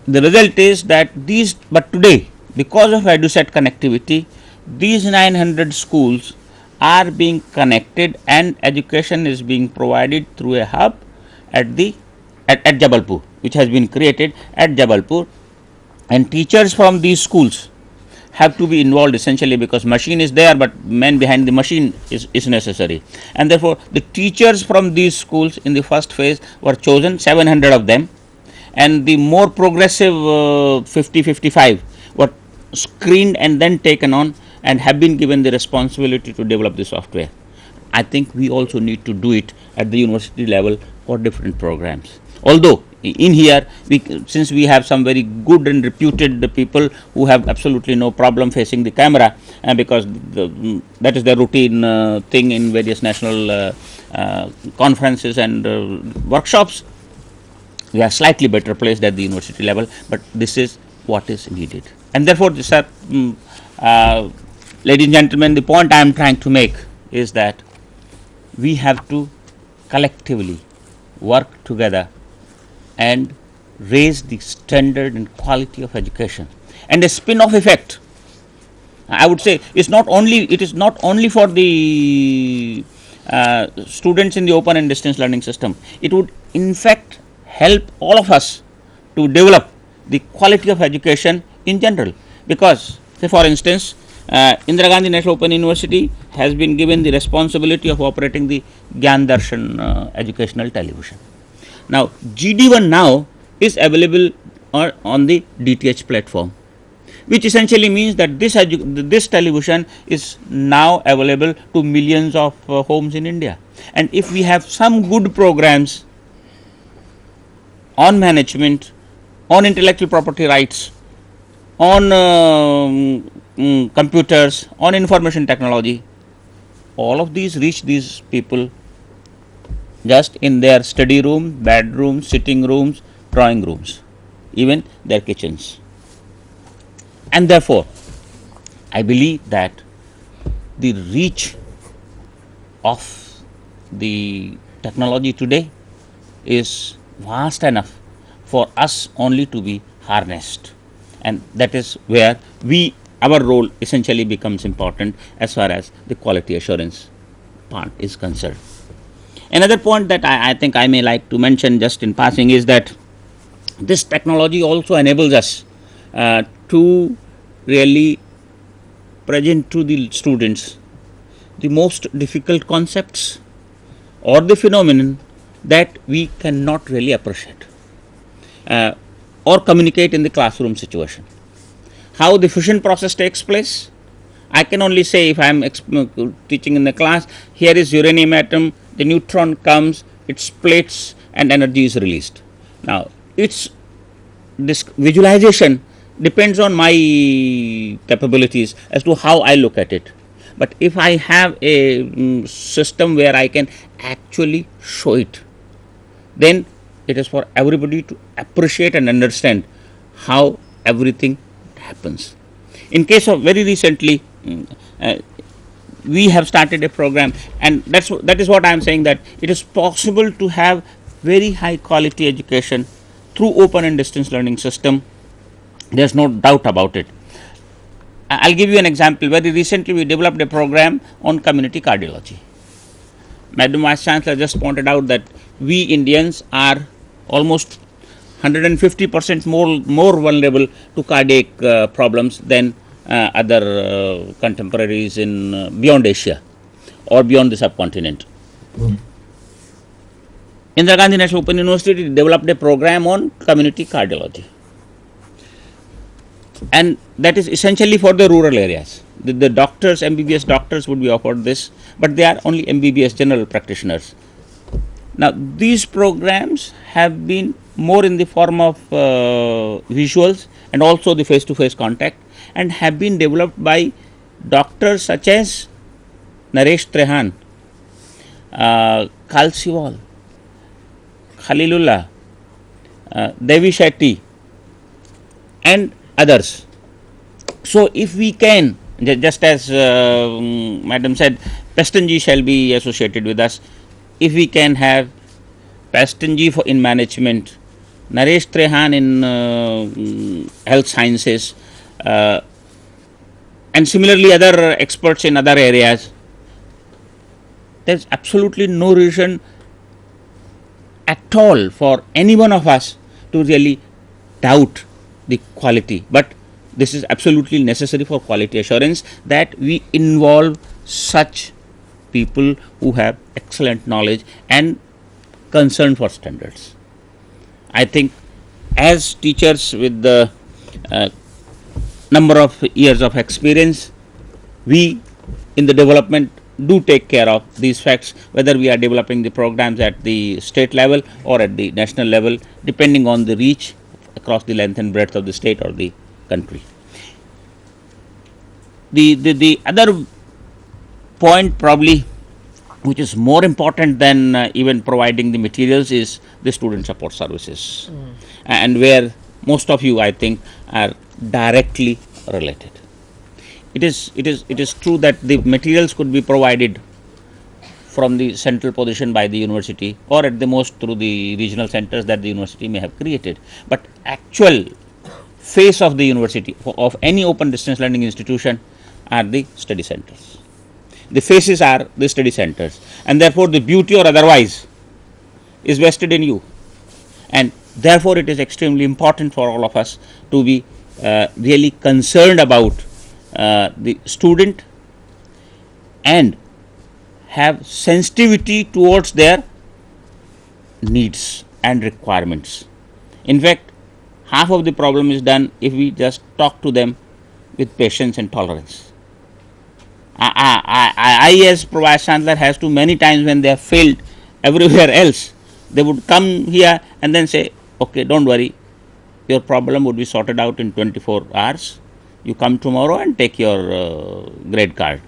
The result is that but today, because of EduSet connectivity, these 900 schools are being connected and education is being provided through a hub at Jabalpur, which has been created at Jabalpur, and teachers from these schools have to be involved essentially because machine is there, but man behind the machine is necessary, and therefore the teachers from these schools in the first phase were chosen, 700 of them, and the more progressive 50-55 were screened and then taken on and have been given the responsibility to develop the software. I think we also need to do it at the university level for different programs. Although in here, since we have some very good and reputed people who have absolutely no problem facing the camera, because that is the routine thing in various national conferences and workshops, we are slightly better placed at the university level, but this is what is needed. And therefore, sir, ladies and gentlemen, the point I am trying to make is that we have to collectively work together and raise the standard and quality of education. And a spin-off effect, I would say, it is not only for the students in the open and distance learning system. It would in fact help all of us to develop the quality of education in general, because say for instance, Indira Gandhi National Open University has been given the responsibility of operating the Gyan Darshan educational television. Now, GD1 now is available on the DTH platform, which essentially means that this television is now available to millions of homes in India. And if we have some good programs on management, on intellectual property rights, on computers, on information technology, all of these reach these people just in their study room, bedrooms, sitting rooms, drawing rooms, even their kitchens. And therefore, I believe that the reach of the technology today is vast enough for us only to be harnessed, and that is where our role essentially becomes important as far as the quality assurance part is concerned. Another point that I think I may like to mention just in passing is that this technology also enables us to really present to the students the most difficult concepts or the phenomenon that we cannot really appreciate or communicate in the classroom situation. How the fission process takes place, I can only say if I am teaching in the class, here is uranium atom, the neutron comes, it splits and energy is released. Now, this visualization depends on my capabilities as to how I look at it. But if I have a system where I can actually show it, then it is for everybody to appreciate and understand how everything happens. In case of very recently, we have started a program, and that is what I am saying, that it is possible to have very high quality education through open and distance learning system. There is no doubt about it. I will give you an example. Very recently we developed a program on community cardiology. Madam Vice Chancellor just pointed out that we Indians are almost 150% more vulnerable to cardiac problems than other contemporaries in beyond Asia or beyond the subcontinent. Indira Gandhi National Open University developed a program on community cardiology, and that is essentially for the rural areas. The doctors, MBBS doctors would be offered this, but they are only MBBS general practitioners. Now, these programs have been more in the form of visuals and also the face-to-face contact, and have been developed by doctors such as Naresh Trehan, Kalsiwal, Khalilullah, Devi Shetty, and others. So, if we can, just as Madam said, Pestonji shall be associated with us. If we can have Pestonji in management, Naresh Trehan in health sciences, and similarly other experts in other areas, there's absolutely no reason at all for any one of us to really doubt the quality. But this is absolutely necessary for quality assurance, that we involve such people who have excellent knowledge and concern for standards. I think as teachers with the number of years of experience, we in the development do take care of these facts, whether we are developing the programs at the state level or at the national level, depending on the reach across the length and breadth of the state or the country. The other point probably which is more important than even providing the materials is the student support services, and where most of you, I think, are directly related. It is true that the materials could be provided from the central position by the university, or at the most through the regional centers that the university may have created, but actual face of the university, of any open distance learning institution, are the study centers. The faces are the study centers, and therefore the beauty or otherwise is vested in you, and therefore it is extremely important for all of us to be really concerned about the student and have sensitivity towards their needs and requirements. In fact, half of the problem is done if we just talk to them with patience and tolerance. I as Vice Chancellor has to many times, when they have failed everywhere else, they would come here and then say, okay, don't worry, your problem would be sorted out in 24 hours. You come tomorrow and take your grade card.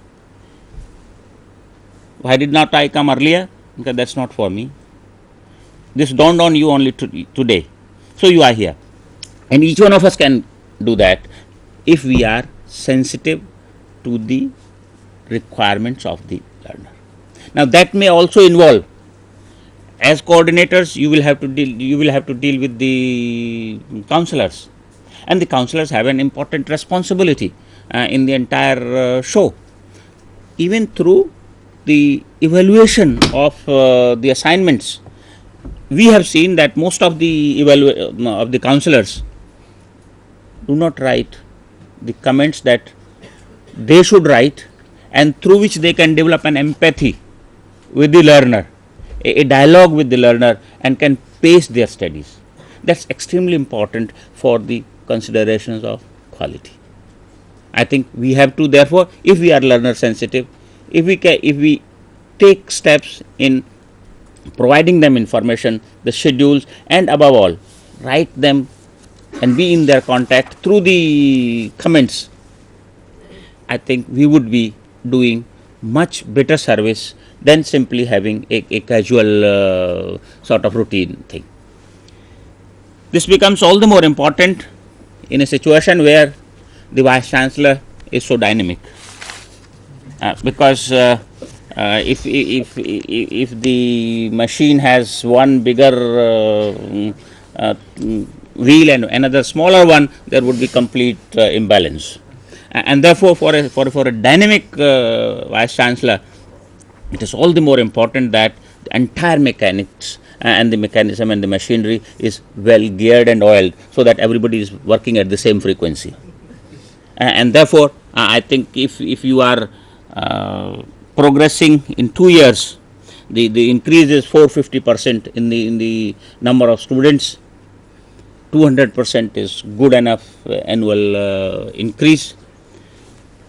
Why did not I come earlier? Because that's not for me. This dawned on you only today. So you are here. And each one of us can do that if we are sensitive to the requirements of the learner. Now that may also involve, as coordinators, you will have to deal with the counselors, and the counselors have an important responsibility in the entire show. Even through the evaluation of the assignments, we have seen that most of the counselors do not write the comments that they should write, and through which they can develop an empathy with the learner, a dialogue with the learner, and can pace their studies. That's extremely important for the considerations of quality. I think we have to, therefore, if we are learner sensitive, if we take steps in providing them information, the schedules, and above all, write them and be in their contact through the comments, I think we would be doing much better service than simply having a casual sort of routine thing. This becomes all the more important in a situation where the Vice Chancellor is so dynamic, because if the machine has one bigger wheel and another smaller one, there would be complete imbalance. And therefore, for a dynamic Vice Chancellor, it is all the more important that the entire mechanics and the mechanism and the machinery is well geared and oiled, so that everybody is working at the same frequency. And therefore, I think if you are progressing in 2 years, the increase is 450% in the number of students. 200% is good enough annual increase.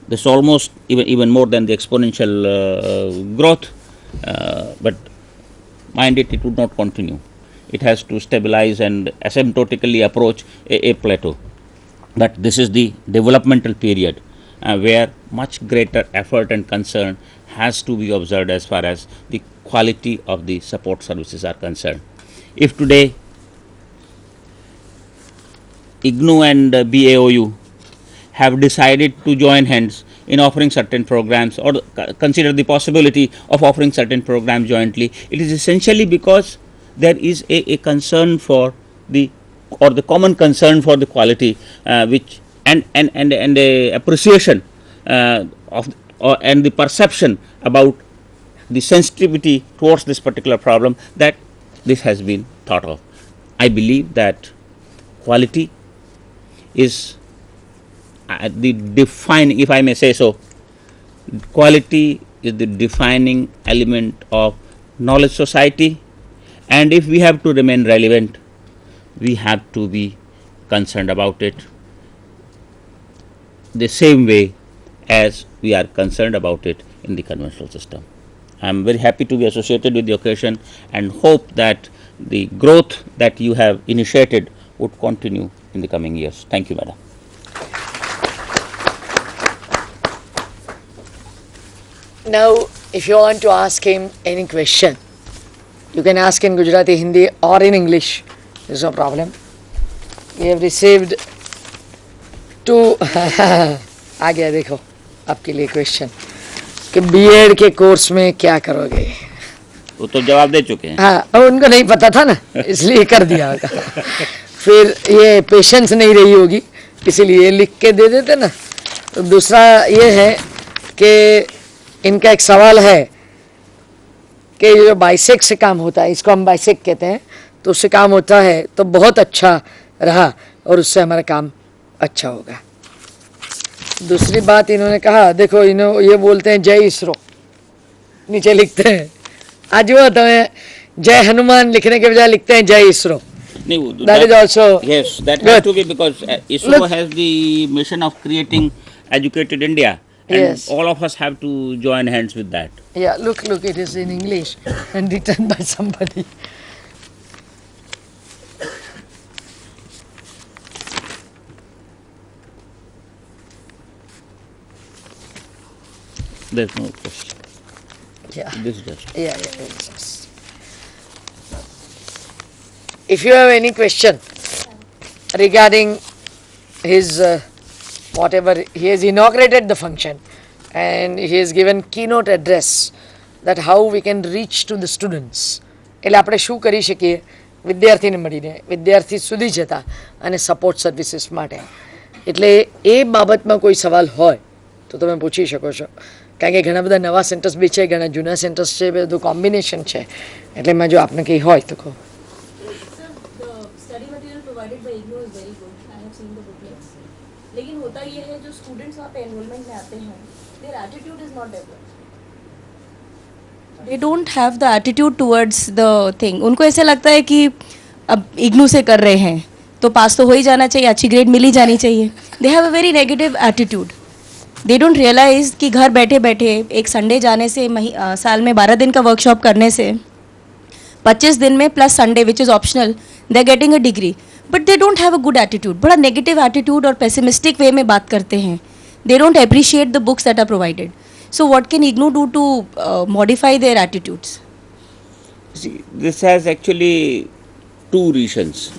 This is almost even more than the exponential growth, but mind it would not continue. It has to stabilize and asymptotically approach a plateau. But this is the developmental period where much greater effort and concern has to be observed as far as the quality of the support services are concerned. If today IGNOU and BAOU have decided to join hands in offering certain programs or consider the possibility of offering certain programs jointly, it is essentially because there is a concern for the common concern for the quality which and a appreciation of and the perception about the sensitivity towards this particular problem that this has been thought of. I believe that quality is the defining, if I may say so, quality is the defining element of knowledge society, and if we have to remain relevant, we have to be concerned about it the same way as we are concerned about it in the conventional system. I am very happy to be associated with the occasion and hope that the growth that you have initiated would continue in the coming years. Thank you, Madam. Now, if you want to ask him any question, you can ask in Gujarati, Hindi or in English. There is no problem. We have received two आ गया देखो आपके लिए question कि BEd के course में क्या करोगे. वो तो जवाब दे चुके हैं. हाँ, अब उनको नहीं पता था ना, इसलिए कर दिया होगा. फिर ये पेशेंस नहीं रही होगी, इसीलिए लिख के दे देते ना. तो दूसरा ये है कि इनका एक सवाल है कि जो बाइसेक से काम होता है, इसको हम बाइसेक कहते हैं, तो उससे काम होता है तो बहुत अच्छा रहा और उससे हमारा काम अच्छा होगा. दूसरी बात इन्होंने कहा, देखो इन्होंने ये बोलते हैं जय इसरो, नीचे लिखते हैं. आज वो तो जय हनुमान लिखने के बजाय लिखते हैं जय ISRO. That is also yes, that has to be because ISRO has the mission of creating educated India, and Yes. all of us have to join hands with that. Yeah, look, it is in English and written by somebody. There's no question. Yeah. This is just. Yeah, yes. If you have any question regarding his whatever, he has inaugurated the function and he has given keynote address that how we can reach to the students. એટલે આપણે શું કરી શકીએ વિદ્યાર્થીને મળીને વિદ્યાર્થી સુધી જતા અને સપોર્ટ સર્વિસીસ માટે. એટલે એ બાબતમાં કોઈ સવાલ હોય તો તમે પૂછી શકો છો, કારણ કે ઘણા બધા નવા સેન્ટર્સ બી છે, ઘણા જૂના સેન્ટર્સ છે, બધું કોમ્બિનેશન છે. એટલે એમાં જો આપને કંઈ હોય તો કહો. The study material provided by IGNOU is very good. I have seen the booklets. लेकिन होता ये है जो स्टूडेंट्स वहाँ पे एनरोलमेंट में आते हैं, their attitude is not developed. They don't have the attitude towards the thing. उनको ऐसे लगता है कि अब IGNOU से कर रहे हैं तो पास तो हो ही जाना चाहिए, अच्छी ग्रेड मिल ही जानी चाहिए. They have a very negative attitude. They don't realize कि घर बैठे बैठे एक संडे जाने से साल में 12 दिन का वर्कशॉप करने से 25 दिन में plus Sunday which is optional they are getting a degree, but they don't have a good attitude. बड़ा नेगेटिव एटीट्यूड और पेसिमिस्टिक वे में बात करते हैं. They don't appreciate the books that are provided. So what can IGNOU do to modify their attitudes? See, this has actually two reasons.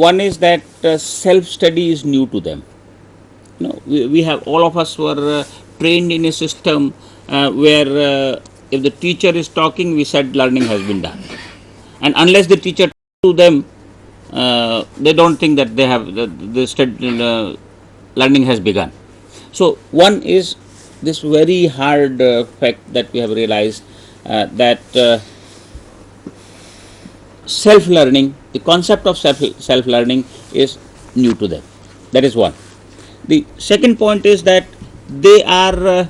One is that self-study is new to them. You know, we have, all of us were trained in a system where if the teacher is talking, we said learning has been done. And unless the teacher talks to them, they don't think that they have learning has begun. So one is this very hard fact that we have realized that self-learning, the concept of self-learning is new to them. That is one. The second point is that they are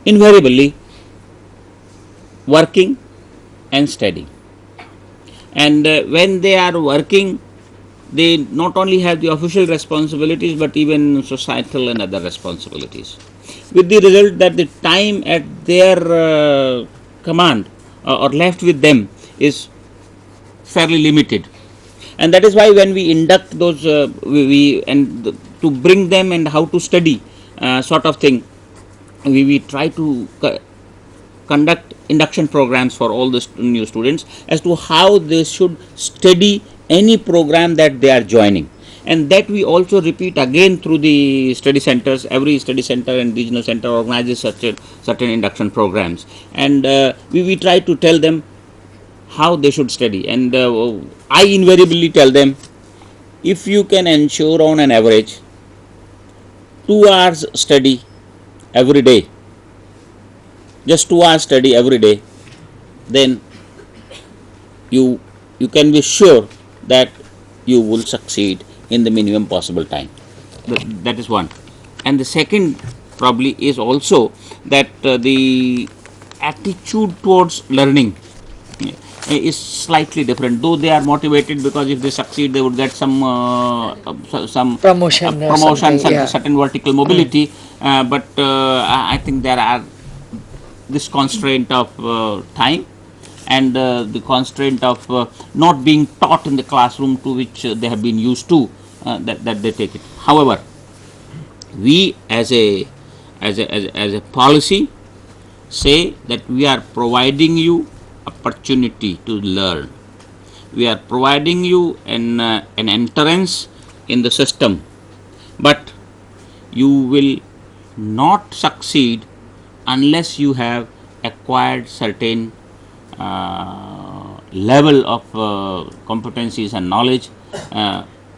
invariably working and studying. And when they are working, they not only have the official responsibilities but even societal and other responsibilities. With the result that the time at their command or left with them is fairly limited. And that is why when we induct those, to bring them and how to study sort of thing, we try to conduct induction programs for all the new students as to how they should study any program that they are joining. And that we also repeat again through the study centers. Every study center and regional center organizes certain induction programs, and we try to tell them how they should study. And I invariably tell them, if you can ensure on an average 2 hours study every day, just 2 hours study every day, then you can be sure that you will succeed in the minimum possible time. That is one. And the second probably is also that the attitude towards learning is slightly different. Though they are motivated because if they succeed they would get some Promotion or promotion, something, yeah. certain vertical mobility, but I think there are this constraint of time and the constraint of not being taught in the classroom to which they have been used to, that they take it. However, we as a policy say that we are providing you opportunity to learn. We are providing you an entrance in the system, but you will not succeed unless you have acquired certain level of competencies and knowledge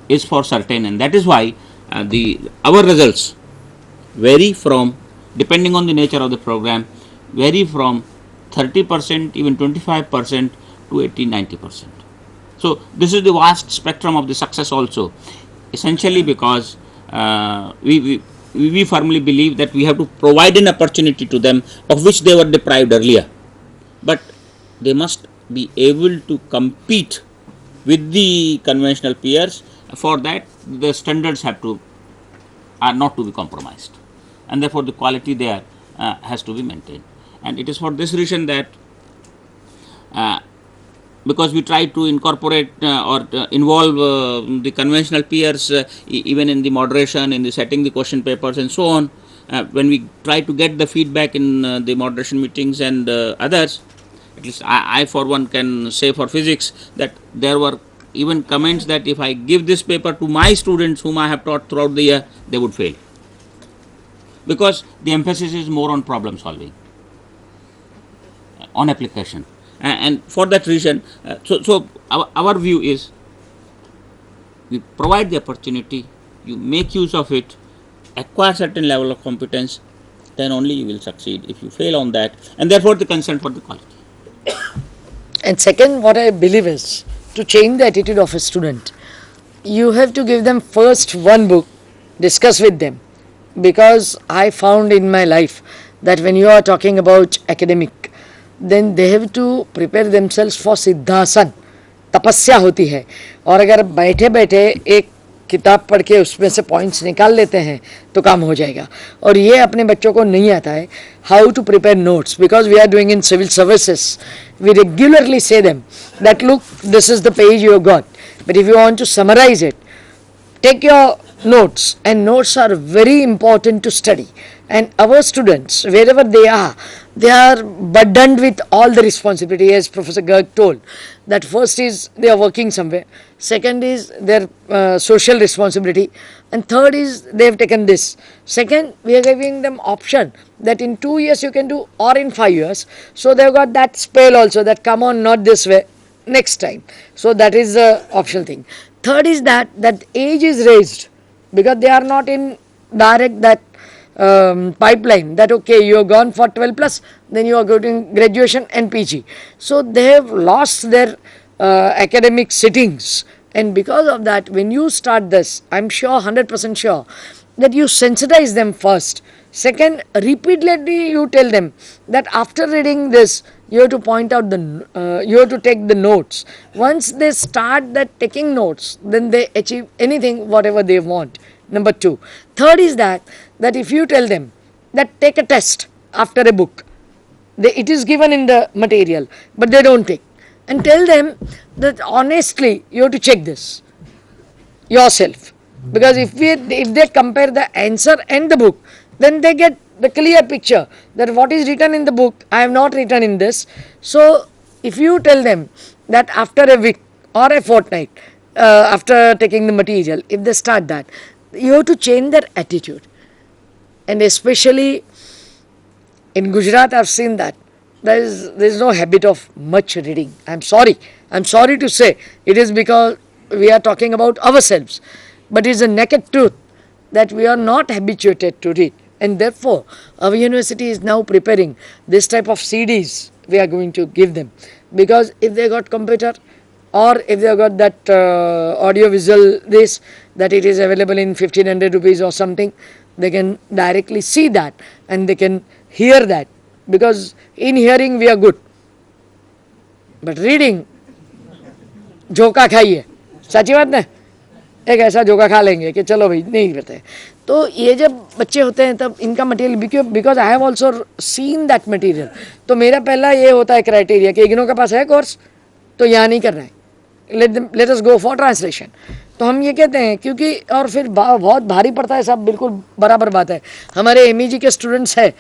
is for certain. And that is why our results vary from, depending on the nature of the program, vary from 30%, even 25% to 80-90%. So this is the vast spectrum of the success also, essentially because we firmly believe that we have to provide an opportunity to them of which they were deprived earlier, but they must be able to compete with the conventional peers. For that, the standards are not to be compromised, and therefore the quality there has to be maintained. And it is for this reason that because we try to incorporate or involve the conventional peers even in the moderation, in the setting the question papers and so on, when we try to get the feedback in the moderation meetings and others, at least I for one can say for physics that there were even comments that if I give this paper to my students whom I have taught throughout the year, they would fail, because the emphasis is more on problem solving, on application. And for that reason, so our view is, we provide the opportunity, you make use of it, acquire certain level of competence, then only you will succeed. If you fail on that, and therefore the concern for the quality. And second, what I believe is, to change the attitude of a student, you have to give them first one book, discuss with them, because I found in my life that when you are talking about academic, then they have to prepare themselves for siddhasana, तपस्या होती है. और अगर बैठे बैठे एक किताब पढ़ के उसमें से पॉइंट्स निकाल लेते हैं तो काम हो जाएगा. और ये अपने बच्चों को नहीं आता है how to prepare notes, because we are doing in civil services. We regularly say them that look, this is the page you got, but if you want to summarise it, take your notes, and notes are very important to study. And our students, wherever they are burdened with all the responsibility, as Professor Garg told, that first is they are working somewhere, second is their social responsibility, and third is they have taken this. Second, we are giving them option that in 2 years you can do, or in 5 years, so they have got that spell also, that come on, not this way, next time. So that is the optional thing. Third is that age is raised, because they are not in direct that pipeline that okay, you have gone for 12 plus, then you are going graduation and PG. So they have lost their academic sittings, and because of that, when you start this, I am sure, 100% sure, that you sensitize them first. Second, repeatedly you tell them that after reading this, you have to point out you have to take the notes. Once they start that taking notes, then they achieve anything, whatever they want. Number 2. Third is that if you tell them that take a test after a book, it is given in the material, but they don't take. and tell them that honestly you have to check this yourself, because if they compare the answer and the book, then they get the clear picture that what is written in the book I have not written in this. So if you tell them that after a week or a fortnight after taking the material, if they start that, you have to change their attitude. And especially in Gujarat I have seen that there is no habit of much reading. I am sorry to say, it is because we are talking about ourselves, but it is a naked truth that we are not habituated to read, and therefore our university is now preparing this type of CDs we are going to give them, because if they got computer or if they got that audio visual this, that it is available in 1500 rupees or something, they can directly see that and they can hear that, because in hearing we are good, but reading झोंका खाइए, सच्ची बात ना, एक ऐसा झोंका खा लेंगे कि चलो भाई नहीं करते। तो ये जब बच्चे होते हैं तब इनका material, because I have also seen that material, तो मेरा पहला ये होता है क्राइटेरिया कि इग्नो के पास है कोर्स तो यहाँ नहीं करना है, let us go for translation. तो हम ये कहते हैं क्योंकि, और फिर बहुत भारी पड़ता है सब, बिल्कुल बराबर बात है। हमारे एमईजी के स्टूडेंट्स हैं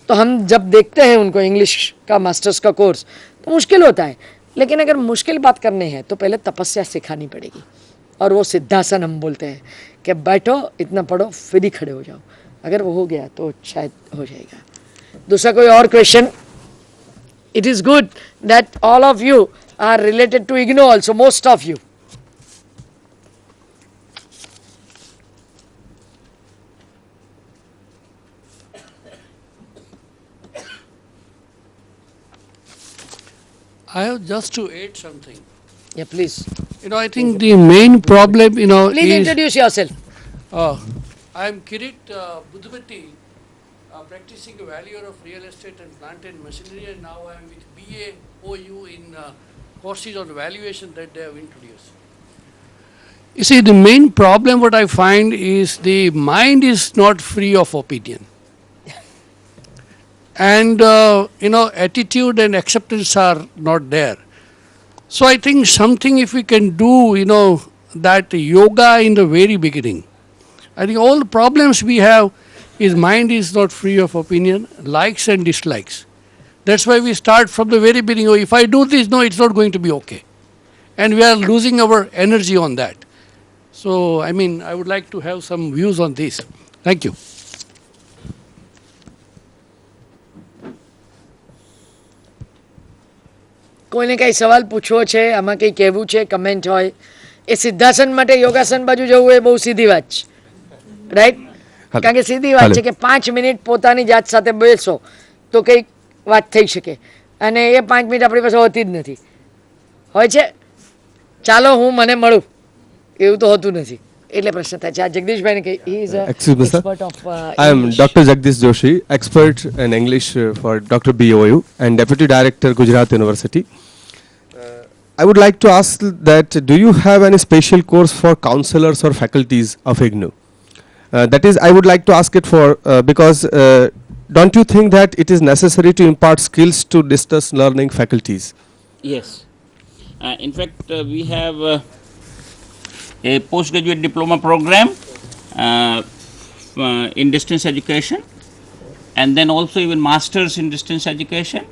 तो हम जब देखते हैं उनको इंग्लिश का मास्टर्स का कोर्स तो मुश्किल होता है, लेकिन अगर मुश्किल बात करनी है तो पहले तपस्या सिखानी पड़ेगी, और वो सिद्धासन हम बोलते हैं कि बैठो इतना पढ़ो फिर ही खड़े हो जाओ, अगर वो हो गया तो शायद हो जाएगा। दूसरा कोई और question? It is good that all of you are related to IGNOU also, most of you. I have just to add something. Yeah, please. I think the main problem, Please is... introduce yourself. I am Kirit Budhupati, practicing valuer of real estate and plant and machinery, and now I am with BAOU in courses on valuation that they have introduced. You see, the main problem what I find is the mind is not free of opinion. And, attitude and acceptance are not there. So I think something if we can do, that yoga in the very beginning. I think all the problems we have is mind is not free of opinion, likes and dislikes. That's why we start from the very beginning. Oh, if I do this, no, it's not going to be okay. And we are losing our energy on that. So, I would like to have some views on this. Thank you. કોઈને કંઈ સવાલ પૂછવો છે, આમાં કંઈ કહેવું છે, comment હોય? એ સિદ્ધાસન માટે યોગાસન બાજુ જવું એ બહુ સીધી વાત છે, રાઈટ? કારણ કે સીધી વાત છે કે 5 મિનિટ પોતાની જાત સાથે બેસો તો કંઈક વાત થઈ શકે, અને એ 5 મિનિટ આપણી પાસે હોતી જ નથી, હોય છે ચાલો હું મને મળું એવું તો હોતું નથી, એટલે પ્રશ્ન થાય છે. આ જગદીશભાઈને કે he is a expert of I am Dr. Jagdish Joshi, expert in English for Dr. BOU and Deputy Director, Gujarat University. I would like to ask that do you have any special course for counselors or faculties of IGNOU? That is, I would like to ask it for because don't you think that it is necessary to impart skills to distance learning faculties? Yes. In fact, we have a postgraduate diploma program in distance education, and then also even masters in distance education,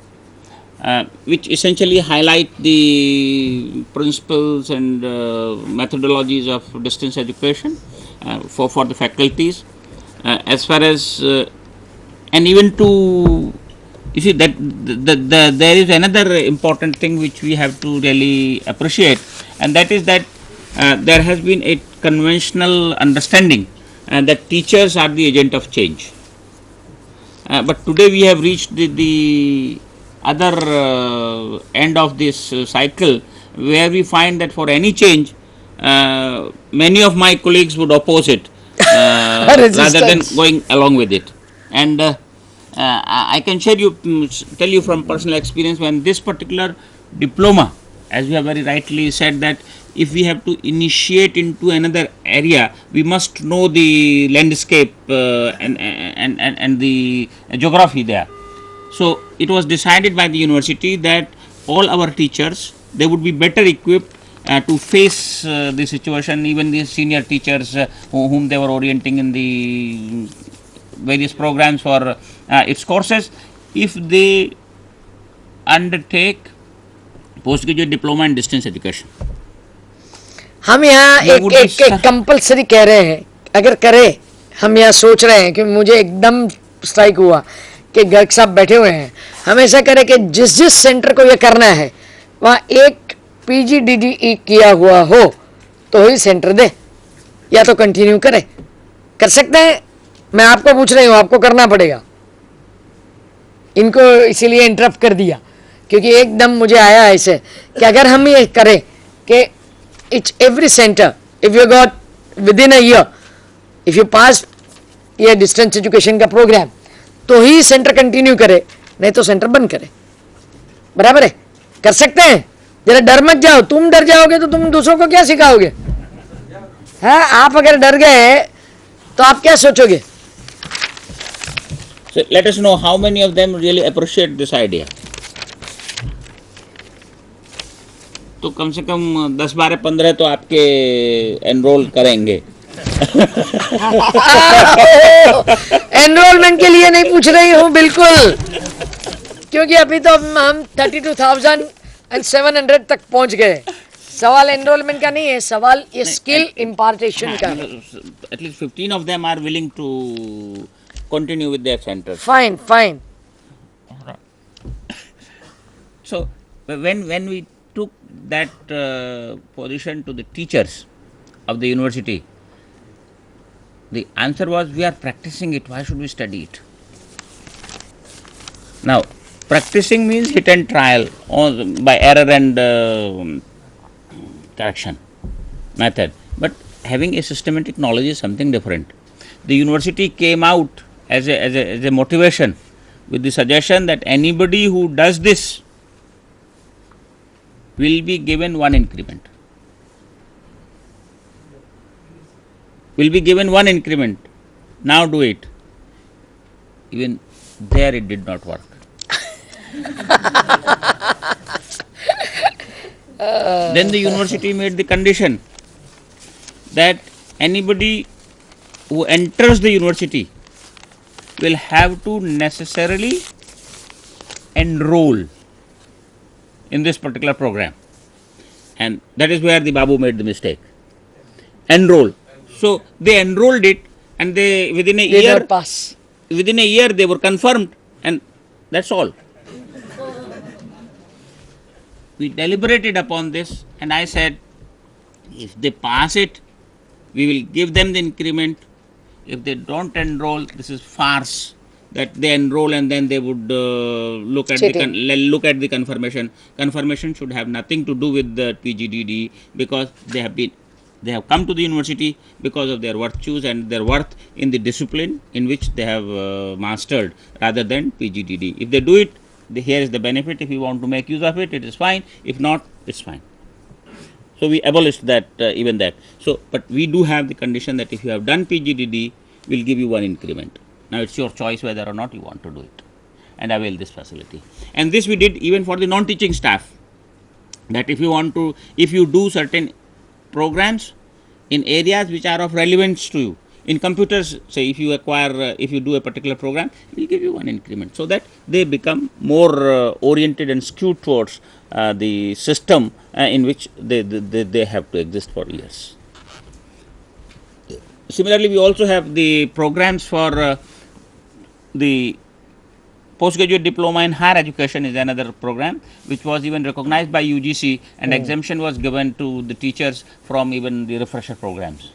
which essentially highlight the principles and methodologies of distance education for the faculties, as far as and even to, you see that there is another important thing which we have to really appreciate, and that is that there has been a conventional understanding that teachers are the agent of change, but today we have reached the other end of this cycle, where we find that for any change many of my colleagues would oppose it rather than going along with it. And I can tell you from personal experience, when this particular diploma, as you have very rightly said, that if we have to initiate into another area, we must know the landscape and the geography there. So it was decided by the university that all our teachers they would be better equipped to face the situation, even the senior teachers whom they were orienting in the various programs for its courses, if they undertake postgraduate diploma in distance education. हम यहाँ That would be एक compulsory कह रहे हैं, अगर करे, हम यहाँ सोच रहे हैं कि मुझे एकदम स्ट्राइक हुआ कि गर्ग साहब बैठे हुए हैं, हम ऐसा करें कि जिस जिस सेंटर को ये करना है वहाँ एक PGDDE किया हुआ हो तो ही सेंटर दे, या तो कंटिन्यू करे, कर सकते हैं। मैं आपको पूछ रही हूँ, आपको करना पड़ेगा। इनको इसीलिए इंटरप्ट कर दिया क्योंकि एकदम मुझे आया ऐसे कि अगर हम ये करें कि it's every centre, if you got with in a year, if you pass ये डिस्टेंस एजुकेशन का प्रोग्राम, तो ही सेंटर कंटिन्यू करे, नहीं तो सेंटर बंद करे। बराबर है, कर सकते हैं। जरा डर मत जाओ, तुम डर जाओगे तो तुम दूसरों को क्या सिखाओगे? हाँ, आप अगर डर गए तो आप क्या सोचोगे? So let us know how many of them really appreciate this idea. तो कम से कम 10, 12, 15 तो आपके एनरोल करेंगे। एनरोलमेंट के लिए नहीं पूछ रही हूँ बिल्कुल, क्योंकि अभी तो हम 32,700 तक पहुँच गए। सवाल एनरोलमेंट का नहीं है, सवाल ये स्किल इम्पार्टेशन का। At least 15 of them are willing to continue with their centers. Fine fine. So when we took that position to the teachers of the university, the answer was, we are practicing it, why should we study it? Now, practicing means hit and trial by error and correction method, but having a systematic knowledge is something different. The university came out as a motivation with the suggestion that anybody who does this will be given one increment. Will be given one increment. Now do it. Even there it did not work. Then the university made the condition that anybody who enters the university will have to necessarily enroll in this particular program, and that is where the Babu made the mistake. Enroll. So they enrolled it, and they within a year pass. Within a year they were confirmed, and that's all. We deliberated upon this, and I said, if they pass it, we will give them the increment. If they don't enroll, this is farce. That they enroll and then they would look at the confirmation. Confirmation should have nothing to do with the PGDD, because they have come to the university because of their virtues and their worth in the discipline in which they have mastered, rather than PGDD. If they do it, here is the benefit. If you want to make use of it, it is fine. If not, it's fine. So we abolished that, even that. So, but we do have the condition that if you have done PGDD, we'll give you one increment. Now it's your choice whether or not you want to do it and avail this facility. And this we did even for the non-teaching staff, that if you do certain programs in areas which are of relevance to you, in computers, say if you do a particular program, we'll give you one increment, so that they become more oriented and skewed towards the system in which they have to exist for years. Similarly, we also have the programs for the postgraduate diploma in higher education is another program which was even recognized by UGC, and exemption was given to the teachers from even the refresher programs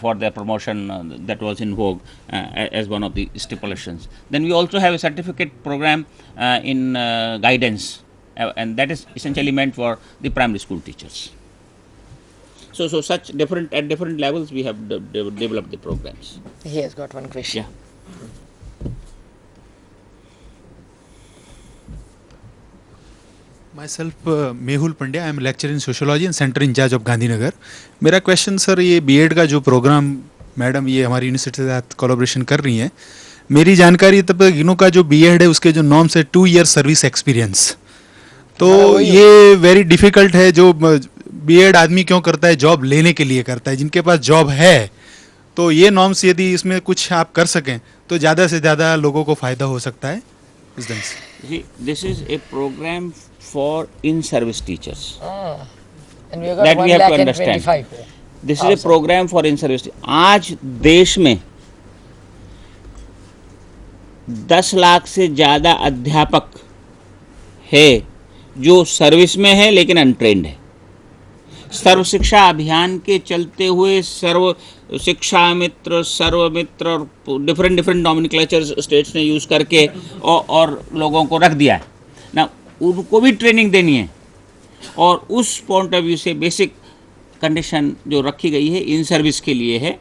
for their promotion that was in vogue as one of the stipulations. Then we also have a certificate program in guidance, and that is essentially meant for the primary school teachers. So such different levels we have developed the programs. He has got one question. Yeah. Myself, Mehul Pandya, I am a lecturer in sociology and center in charge of Gandhinagar. मेरा question sir, ये BEd का जो programme madam ये हमारी university के साथ collaboration कर रही हैं, मेरी जानकारी तब इग्नू का जो बीएड है उसके जो नॉर्म्स है 2 ईयर सर्विस एक्सपीरियंस, तो ये वेरी डिफिकल्ट है। जो बीएड आदमी क्यों करता है? जॉब लेने के लिए करता है। जिनके पास जॉब है, तो ये नॉर्म्स यदि इसमें कुछ आप कर सकें तो ज़्यादा से ज़्यादा लोगों को फ़ायदा हो सकता है इस ढंग से। This is a program for in-service teachers. And we have got That we have to 1,25,000. This is a program for in-service. आज देश में 10 लाख से ज़्यादा अध्यापक है जो सर्विस में है लेकिन अनट्रेंड है। सर्व शिक्षा अभियान के चलते हुए सर्व शिक्षा मित्र, सर्व मित्र और डिफरेंट नॉमिनक्लेचर स्टेट्स ने यूज़ करके और लोगों को रख दिया है ना। उनको भी ट्रेनिंग देनी है और उस पॉइंट ऑफ व्यू से बेसिक कंडीशन जो रखी गई है इन सर्विस के लिए है।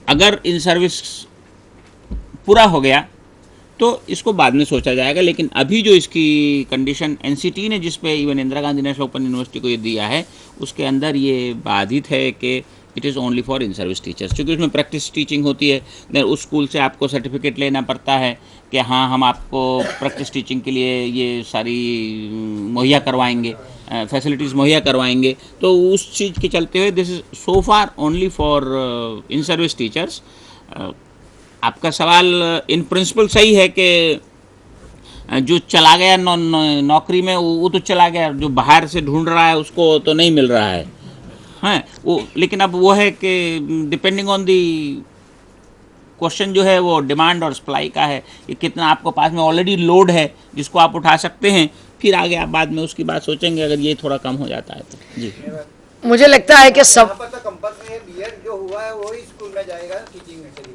अगर इन सर्विस पूरा हो गया तो इसको बाद में सोचा जाएगा, लेकिन अभी जो इसकी कंडीशन एनसीटी ने जिस पे even Indira Gandhi national open university को ये दिया है उसके अंदर ये बाधित है कि it is only for in service teachers. क्योंकि उसमें प्रैक्टिस टीचिंग होती है, देन उस स्कूल से आपको सर्टिफिकेट लेना पड़ता है कि हाँ हम आपको प्रैक्टिस टीचिंग के लिए ये सारी मुहैया करवाएंगे, फैसिलिटीज़ मुहैया करवाएंगे। तो उस चीज़ के चलते हुए this is so far only for in service teachers. आपका सवाल इन प्रिंसिपल सही है कि जो चला गया नौकरी में वो तो चला गया, जो बाहर से ढूंढ रहा है उसको तो नहीं मिल रहा है। हाँ वो, लेकिन अब वो है कि डिपेंडिंग ऑन दी क्वेश्चन जो है वो डिमांड और सप्लाई का है कि कितना आपको पास में ऑलरेडी लोड है जिसको आप उठा सकते हैं, फिर आगे आप बाद में उसकी बात सोचेंगे अगर ये थोड़ा कम हो जाता है तो। जी मुझे लगता है कि सब बीएड जो हुआ है वही स्कूल में जाएगा टीचिंग के लिए।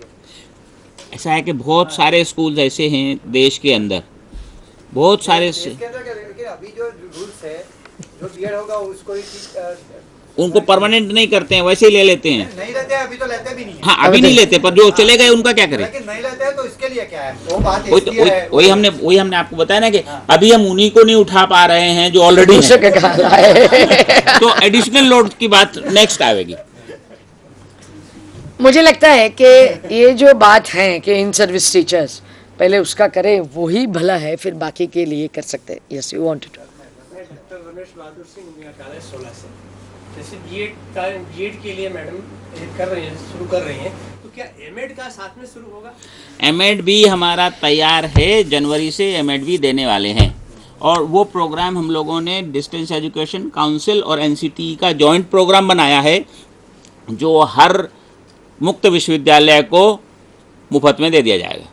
ऐसा है कि बहुत सारे स्कूल्स ऐसे हैं देश के अंदर, बहुत सारे इसके अंदर क्या, लेकिन अभी जो रूल्स है जो बीएड होगा उसको ही उनको परमानेंट नहीं करते हैं, वैसे ही ले लेते हैं। नहीं लेते हैं, अभी तो लेते भी नहीं है। हाँ अभी नहीं लेते, पर जो चले गए उनका क्या करें? लेकिन नहीं लेते हैं तो इसके लिए क्या है? वो बात वही हमने आपको बताया ना कि अभी हम उन्हीं को नहीं उठा पा रहे हैं जो ऑलरेडी तो एडिशनल लोड की बात नेक्स्ट आएगी। मुझे लगता है कि ये जो बात है कि इन सर्विस टीचर्स पहले उसका करें वही भला है, फिर बाकी के लिए कर सकते हैं। Yes you wanted to. Doctor Ramesh Bahadur Singh मेरा 16 से जैसे बीएड के लिए मैडम शुरू कर रही हैं, तो क्या एमएड का साथ में शुरू होगा? एमएड भी हमारा तैयार है, जनवरी से एमएड भी देने वाले हैं और वो प्रोग्राम हम लोगों ने डिस्टेंस एजुकेशन काउंसिल और एनसीटी का जॉइंट प्रोग्राम बनाया है जो हर मुक्त विश्वविद्यालय को मुफ्त में दे दिया जाएगा।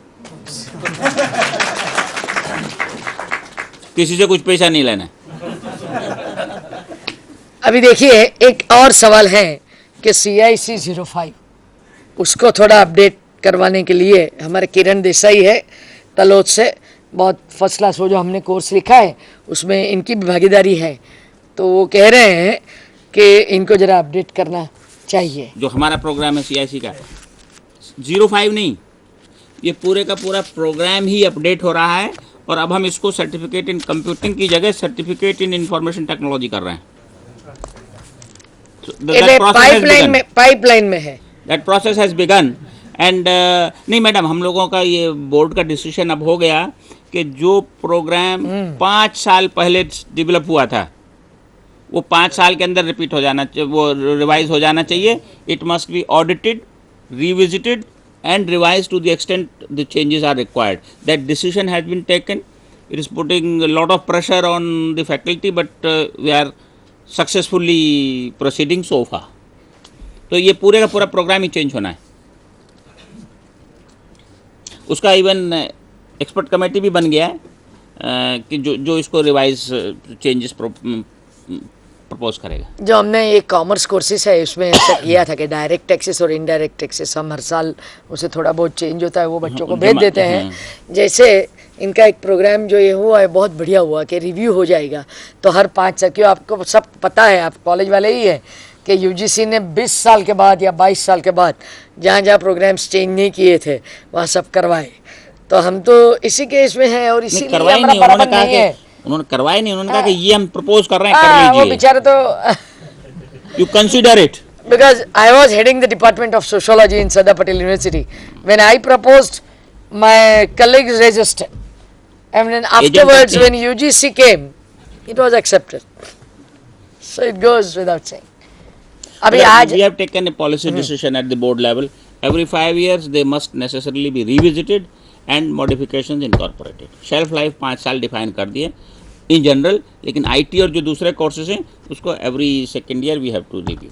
किसी से कुछ पैसा नहीं लेना। अभी देखिए एक और सवाल है कि CIC 05 उसको थोड़ा अपडेट करवाने के लिए हमारे किरण देसाई है तलोद से, बहुत फर्स्ट क्लास वो जो हमने कोर्स लिखा है उसमें इनकी भी भागीदारी है, तो वो कह रहे हैं कि इनको ज़रा अपडेट करना चाहिए। जो हमारा प्रोग्राम है CIC का 05 नहीं, ये पूरे का पूरा प्रोग्राम ही अपडेट हो रहा है और अब हम इसको सर्टिफिकेट इन कंप्यूटिंग की जगह सर्टिफिकेट इन इंफॉर्मेशन टेक्नोलॉजी कर रहे हैं। पाइपलाइन में है। That process has begin and नहीं मैडम, हम लोगों का ये बोर्ड का डिसीजन अब हो गया कि जो प्रोग्राम 5 साल पहले डेवलप हुआ था वो 5 साल के अंदर रिपीट हो जाना, वो रिवाइज हो जाना चाहिए। It must be audited, revisited and revised to the extent the changes are required. That decision has been taken. It is putting a lot of pressure on the faculty, but we are successfully proceeding so far. तो ये पूरे का पूरा programme ही change होना है। उसका even expert committee भी बन गया है कि जो इसको रिवाइज चेंजेस प्रपोज करेगा। जो हमने ये कॉमर्स कोर्सेज है उसमें ऐसा किया था कि डायरेक्ट टैक्सेस और इनडायरेक्ट टैक्सेस हम हर साल उसे थोड़ा बहुत चेंज होता है वो बच्चों को भेज देते हैं। जैसे इनका एक प्रोग्राम जो ये हुआ है बहुत बढ़िया हुआ कि रिव्यू हो जाएगा, तो हर 5 साल, क्यों आपको सब पता है, आप कॉलेज वाले ही है कि UGC ने 20 साल के बाद या 22 साल के बाद जहाँ जहाँ प्रोग्राम्स चेंज नहीं किए थे वहाँ सब करवाए। तो हम तो इसी केस में हैं और इसीलिए हमारा बराबर नहीं है। उन्होंने करवाए नहीं, उन्होंने कहा कि ये हम प्रपोज कर रहे हैं, कर लीजिए। वो बेचारे तो you consider it. Because I was heading the department of sociology in Sardar Patel University when I proposed, my colleagues resisted And then afterwards, when UGC came, it was accepted. So it goes without saying. अभी आज we have taken a policy decision at the board level. Every 5 years they must necessarily be revisited and modifications incorporated. Shelf life 5 साल define कर दिए in general, लेकिन IT और जो दूसरे courses हैं उसको every second year we have to review.